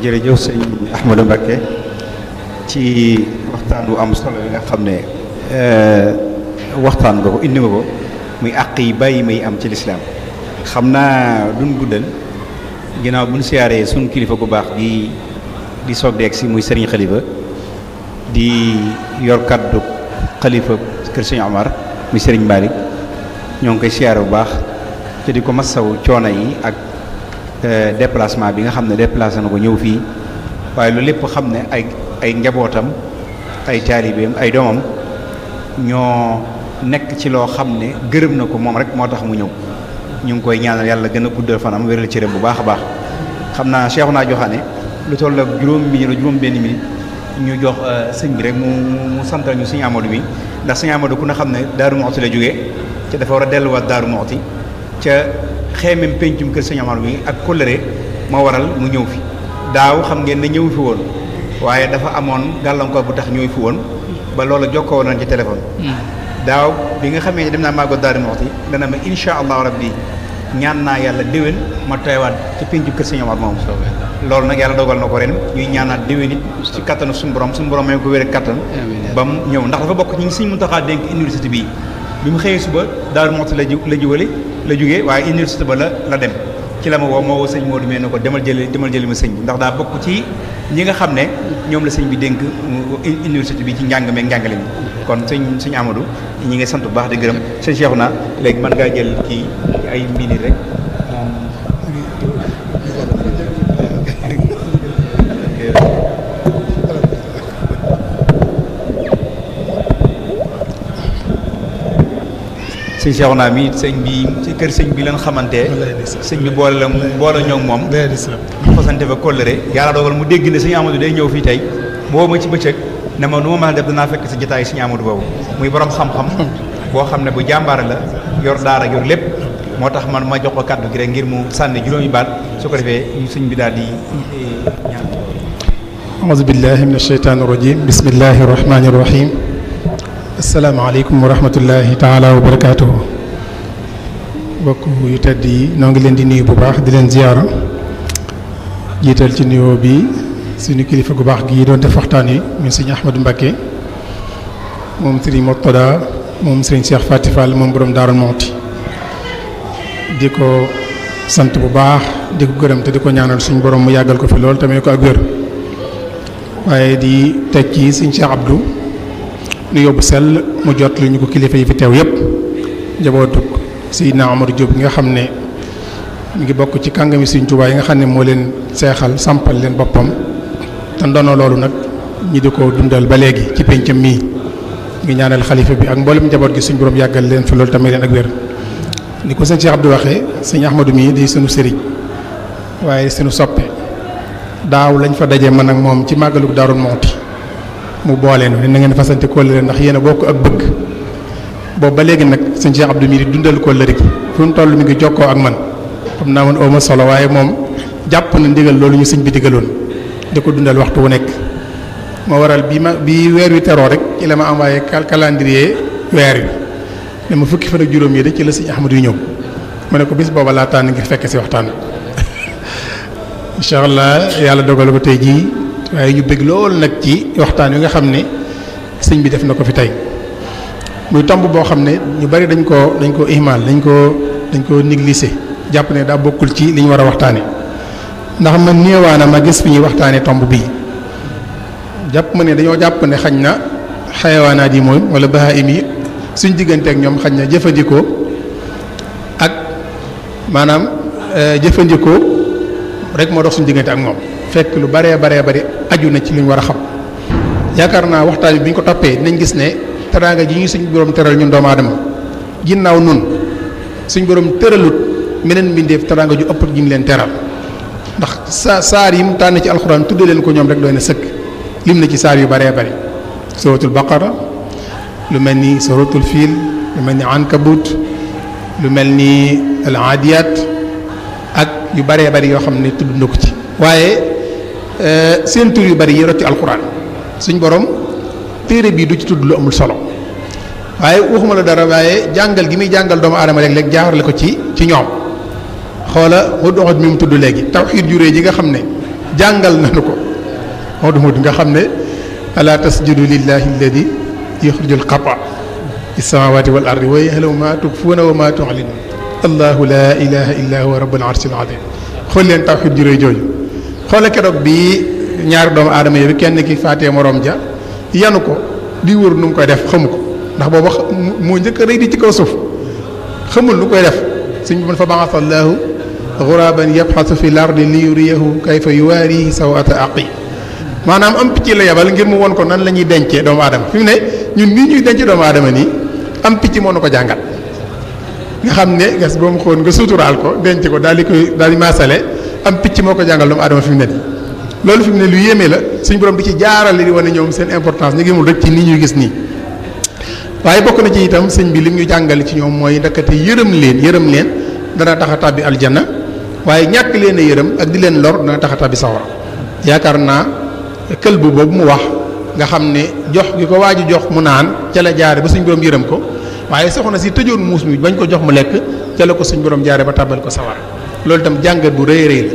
jërëjëf sëñ Ahmadou Mbacké ci waxtaan bu am solo yi nga xam ne waxtaan nga ko indi nga ko muy àq yi bàyyi may am ci lislaam xam naa duñ guddal ginnaaw buñ siyaaree suñ kilifa gu baax di soog deeg si muy Serigne Khalifa di yor kaddu xalifa kër Sëñ Omar muy Serigne Malick ñoo ngi koy siyaare bu baax te di ko massaw coono yi ak déplacement bi nga xam ne déplacé na ko ñëw fii waaye loolu lépp xam ne ay njabootam ay taalibeem ay doomam ñoo nekk ci loo xam ne gërëm na ko moom rek moo tax mu ñëw ñu ngi koy ñaanal yàlla gën a guddal fanam wéral cëram bu baax a baax xam naa Cheikh naa joxaane lu toll ak juróom benn minute ñu jox sëñ bi rek mu santal ñu sëñ Amadou bi ndax sëñ Amadou ku ne xam ne Daaru Muxti la jógee ca dafa war a delluwaat Daaru Muxti ca xeemem pencum kër sëñ Amadou bi ak kóllëre moo waral mu ñëw fi daaw xam ngeen ne ñëw fi woon waaye dafa amoon gàllankoor bu tax ñëw fi woon ba loolu jokkoo nañ ci téléphone daaw bi nga xamee ne dem naa màggal Daaru Muxti dana ma insha allahu rabbi ñaan naa yàlla déwén ma teewaat ci pencum kër sëñ Amadou moom loolu nag yàlla dogal na ko ren ñuy ñaanaat déwén it ci kattanu suñu borom may ko wér ak kattan ba mu ñëw ndax dafa bokk ñi Sëriñ Muntaxa dénk université bi mu xëyee suba Daaru Muxti la jógee waaye université ba la dem ci la ma woo sëñ Modou mee na ko demal jëli ma sëñ bi ndax daa bokk ci ñi nga xam ne ñoom la sëñ bi dénk université bi ci njàng meeg njàngale mi kon sëñ Amadou ñi ngi sant bu baax di gërëm sëñ Cheikhouna léegi mën ngaa jël kii ay minutes rek sëñ Cheikhouna mi sëñ bi ci kër sëñ bi lan xamante sëñ bi boole ñoo moom fasante fa kóllëre yàlla dogal mu dégg ne sëñ Amadou day ñëw fii tey boo ma ci bëccëg ne ma nu ma mën a def danaa fekk si jotaay sëñ Amadou boobu muy borom xam-xam boo xam ne bu jàmbaare la yor daara yor lépp moo tax man ma jox ko kàddu gi rek ngir mu sànni juróomi baat su ko defee sëñ bi daal di ñaan. auzu billahi min asheytaani rajim bismillahi rahmani rahim asalaamaaleykum wa rahmatullahi taala wa barakaatuhu mbokk yu tedd yi noo ngi leen di nuyu bu baax di leen ziyaara jiital ci nuyoo bi suñu kilifa gu baax gi doon def waxtaan yi ñu sëñ Ahmadou Mbacké moom sëriñ Murtada moom sëriñ Cheikh Faty Fall moom borom Daaru Muxti di ko sant bu baax di ko gërëm te di ko ñaanal suñu borom mu yàggal ko fi lool tamit ko ak wér waaye di teg ci sëñ Cheikh Abdou nu yóbbu sell mu jot lu ñu ko kilifa yi fi teew yépp njabootu Seydina Amadou Diop nga xam ne mu ngi bokk ci kàngami Sëriñ Tuubaa yi nga xam ne moo leen seexal sampal leen boppam te ndono loolu nag ñi di ko dundal ba léegi ci péncam mii ngi ñaanal xalifa bi ak mboolem njaboot gi suñu borom yàggal leen fi loolu tamit leen ak wér ni ko sëñ Cheikh Abdou waxee sëñ Ahmadou mii di sunu sëriñ waaye sunu soppe daaw lañ fa daje man ak moom ci màggalu Daaru Muxti mu boole nu na ngeen fasante kóllëre ndax yéen a bokk ak bëgg boobu ba léegi nag sëñ Cheikh Abdou mii di dundal kóllëre gi fu mu toll mi ngi jokkoo ak man xam naa man ooma solo waaye moom jàpp na ndigal loolu ñu sëñ bi digaloon di ko dundal waxtu wu nekk moo waral bi weer wi teroo rek ci la ma envoyé calendrier weer wi ne ma fukki fan ak juróom yi de ci la sëñ Ahmadu yu ñëw ma ne ko bis booba laa tànn ngir fekk si waxtaan incha allah yàlla dogal ko tey jii waaye ñu bëgg lool nag ci waxtaan wi nga xam ne sëñ bi def na ko fi tey muy tomb boo xam ne ñu bari dañ koo ihmal dañ koo négligé jàpp ne daa bokkul ci li ñu war a waxtaane ndax man néewaana ma gis fi ñuy waxtaane tomb bii jàpp ma ne dañoo jàpp ne xañ na xayawaanaat yi moom wala bahaim yi suñ diggante ak ñoom xañ na jëfandikoo ak maanaam jëfandikoo rek moo dox suñ diggante ak moom fekk lu baree bari aju na ci lu ñu war a xam yaakaar naa waxtaan bi ñu ko toppee dinañ gis ne teraanga ji ñu suñ borom teral ñun doomu aadama ginnaaw nun suñ borom tëralut meneen mbindeef teraanga ju ëpp ji mu leen teral ndax saar yi mu tànn ci alxuraan tudde leen ko ñoom rek doy na sëkk lim na ci saar yu baree bari suratul baqara lu mel ni suratul fiil lu mel ni ankabut lu mel ni al aadiyat ak yu baree bari yoo xam ne tudd na ko ci waaye seen tur yu bari yi rot ci alxuraan suñ borom téere bii du ci tudd lu amul solo waaye waxuma la dara waaye jàngal gi muy jàngal doomu aadama léeg-léeg jaarale ko ci ñoom xoola Hudhud mi mu tudd léegi tawxiid juree ji nga xam ne jàngal nañu ko Hudhud nga xam ne ala tasjudu lillahi alladi yuxrijul xata fi samawati wal ardi wa ya'lamu ma tukfuuna wa ma tu'linun allahu la ilaha illa huwa rabbul arshil azim xool leen tawxiid juree jooju xoola keroog bi ñaari doomu aadama yi kenn ki faatee morom ja yanu ko di wër nu mu koy def xamu ko ndax booba moo njëkk a rëy di ci kaw suuf xamul nu koy def suñ mën fa ba'atha allahu ghuraban yabhasu fi l-ardi li yuriyahu kayfa yuwaari sawata aqi maanaam am picc la yabal ngir mu won ko nan la ñuy dencee doomu aadama fi mu ne ñun nii ñuy denc doomu aadama nii am picc moo na ko jàngal nga xam ne gas boo mu xoon nga suturaal ko denc ko daal di maasale am picc moo ko jàngal doomu aadama fi mu ne nii loolu fi mu ne lu yéeme la suñ borom di ci jaarale di wane ñoom seen importance ñu ngi rek ci nii ñuy gis nii waaye bokk na ci itam sëñ bi lim ñu jàngale ci ñoom mooy ndakate yërëm leen dana tax a tàbbi aljanna waaye ñàkk leen a yërëm ak di leen lor dana tax a tàbbi sawara yaakaar naa kël bu boobu mu wax nga xam ne jox gi ko waaju jox mu naan ca la jaare ba suñ borom yërëm ko waaye soxna si tëjoon muus mi bañ ko jox mu lekk ca la ko suñ borom jaare ba tàbbal ko sawara loolu itam jàngat bu rëy la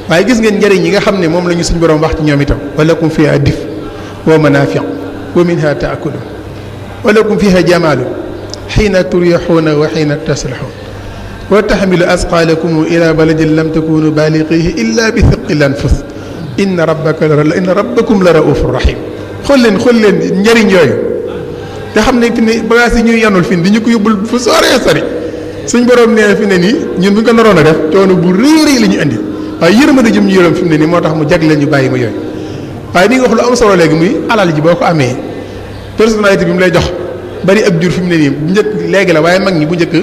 waaye gis ngeen njëriñ yi nga xam ne moom la ñu suñ borom wax ci ñoom itam walakum fiha dif wa manafiq wa minha taakulun walakum fiha jamaalun xiina turixuuna wa xiina taslixuun wa taxmilu asqaalakum ila baladin lam takunu baaliqihi illa bi thiqil anfus inna rabbakum la raufur rahim xool leen njëriñ yooyu nga xam ne fi ne bagages yi ñuy yanul fi di ñu ko yóbbul fu soree sori suñ borom nee fi ne nii ñun bu ñu ko naroon a def coono bu rëy la ñu andi waaye yërmande jëm ñu yërëm fi mu ne nii moo tax mu jagleel ñu bàyyi ma yooyu waaye ni nga wax lu am solo léegi muy alal ji boo ko amee personnalité bi mu lay jox bari ak jur fi mu ne nii bu njëkk léegi la waaye mag ñi bu njëkk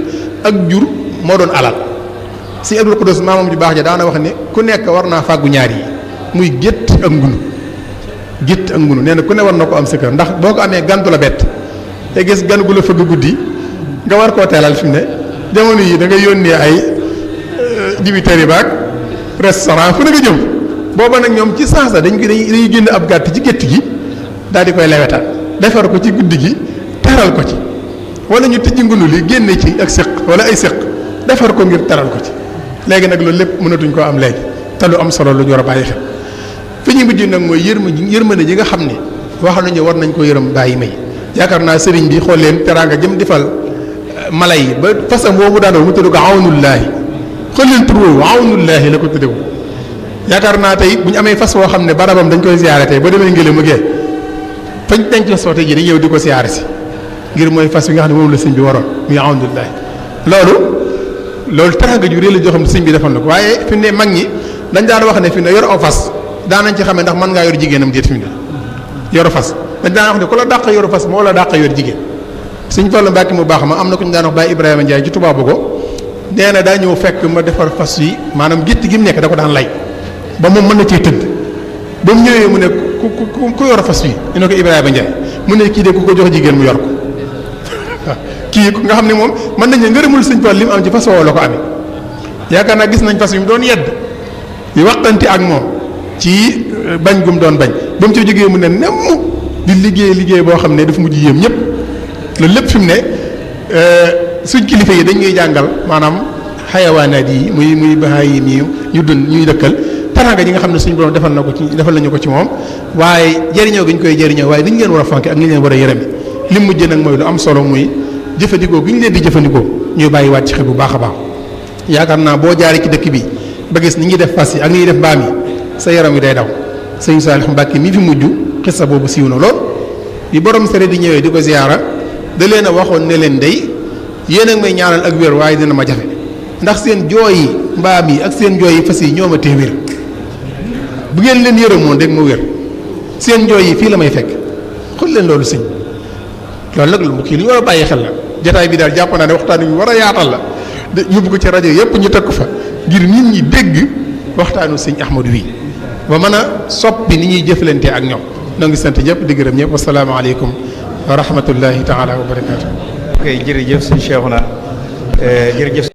ak jur moo doon alal si Abdul Qudus maamam ju baax ja daana wax ne ku nekk war naa fàggu ñaar yi muy gétt ak ngunu nee na ku ne war na ko am sa kër ndax boo ko amee gantu la bett te gis gan gu la fëgg guddi nga war koo teelal fi mu ne jamono yi da ngay yónnee ay dibiteri baag restaurant fu ne nga jëm booba nag ñoom ci sansa dañuy génn ab gàtt ci gétt gi daal di koy lewetal defar ko ci guddi gi teral ko ci wala ñu tijji ngunu li génne ci ak séq wala ay séq defar ko ngir teral ko ci léegi nag loolu lépp mënatuñ koo am léegi te lu am solo lu ñu war a bàyyi xel fi ñu mujj nag mooy yërmande ji nga xam ne wax nañu war nañ ko yërëm bàyyi may yaakaar naa sëriñ bi xool leen teraanga jëm defal mala yi ba fasam woo mu daanoo mu tudd ko awnullaahi xool leen tur woowu awnullaahi la ko tuddewu yaakaar naa tey bu ñu amee fas woo xam ne barabam dañ koy siyaare tey ba demee ngële mu gee fañ denc fa soote ji dañ ñëw di ko siyaare si ngir mooy fas yi nga xam ne moom la sëñ bi waroon muy awnullaahi loolu teraanga ju rëy la joo xam ne sëñ bi defal na ko waaye fi mu ne mag ñi dañ daan wax ne fi mu ne yor aw fas daanañ ci xamee ndax mën ngaa yor jigéenam déet fi mu ne yor fas dañ daan wax ne ku la dàq yor fas moo la dàq yor jigéen sëñ Fallu Mbàkke mu baax ma am na ku ñu daan wax Baye Ibrahima Ndiaye ci tubaabu ko nee na daa ñëw fekk ma defar fas yi maanaam gétt gi mu nekk da ko daan lay ba moom mën na cee tëdd ba mu ñëwee mu ne ku yor fas yi ñu ne ko Ibrahima Ndiaye mu ne kii de ku ko jox jigéen mu yor ko kii nga xam ne moom mën nañu ngërëmul sëñ Fall li mu am ci fas woo la ko amee yaakaar naa gis nañ fas yu mu doon yedd yi waxtanti ak moom ci bañ gum doon bañ ba mu ci jógee mu ne nemm di liggéey boo xam ne dafa mujj yéem ñëpp loolu lépp fi mu ne suñ kilifa yi dañ ñuy jàngal maanaam xayawaanaat yi muy bahaayim yi ñu dund ñuy dëkkal teraanga ji nga xam ne suñu borom defal nañu ko ci moom waaye jëriñoo gi ñu koy jëriñoo waaye ni ñu leen war a fonke ak ni ñu leen war a yërëme li mu mujj nag mooy lu am solo muy jëfandikoo gi ñu leen di jëfandikoo ñuy bàyyiwaat ci xel bu baax a baax yaakaar naa boo jaaree ci dëkk bi ba gis ni ñuy def fas yi ak ni ñuy def mbaam yi sa yaram wi day daw sëñ Saalix Mbàkke mi fi mujj xissa boobu siiw na lool bi borom sere di ñëwee di ko ziyaara da leen a waxoon ne leen day yéen a may ñaanal ak wér waaye dina ma jafe ndax seen jooyi mbaam yi ak seen jooyi fas yi ñoo ma tee wér bu ngeen leen yërëmoon rek ma wér seen jooy yi fii la may fekk xool leen loolu sëñ loolu nag lu kii lu ñu war a bàyyi xel la jataay bi daal jàpp naa ne waxtaan wi war a yaatal la yóbbu ko ci rajo yëpp ñu teg ko fa ngir nit ñi dégg waxtaanu sëñ Ahmadou wi ba mën a soppi ni ñuy jëflante ak ñoom noo ngi sant ñëpp di gërëm ñëpp wasalaamaaleykum wa rahmatullahi taala wa barakaatu. ok jërëjëf sëñ Cheikhouna jërëjëf.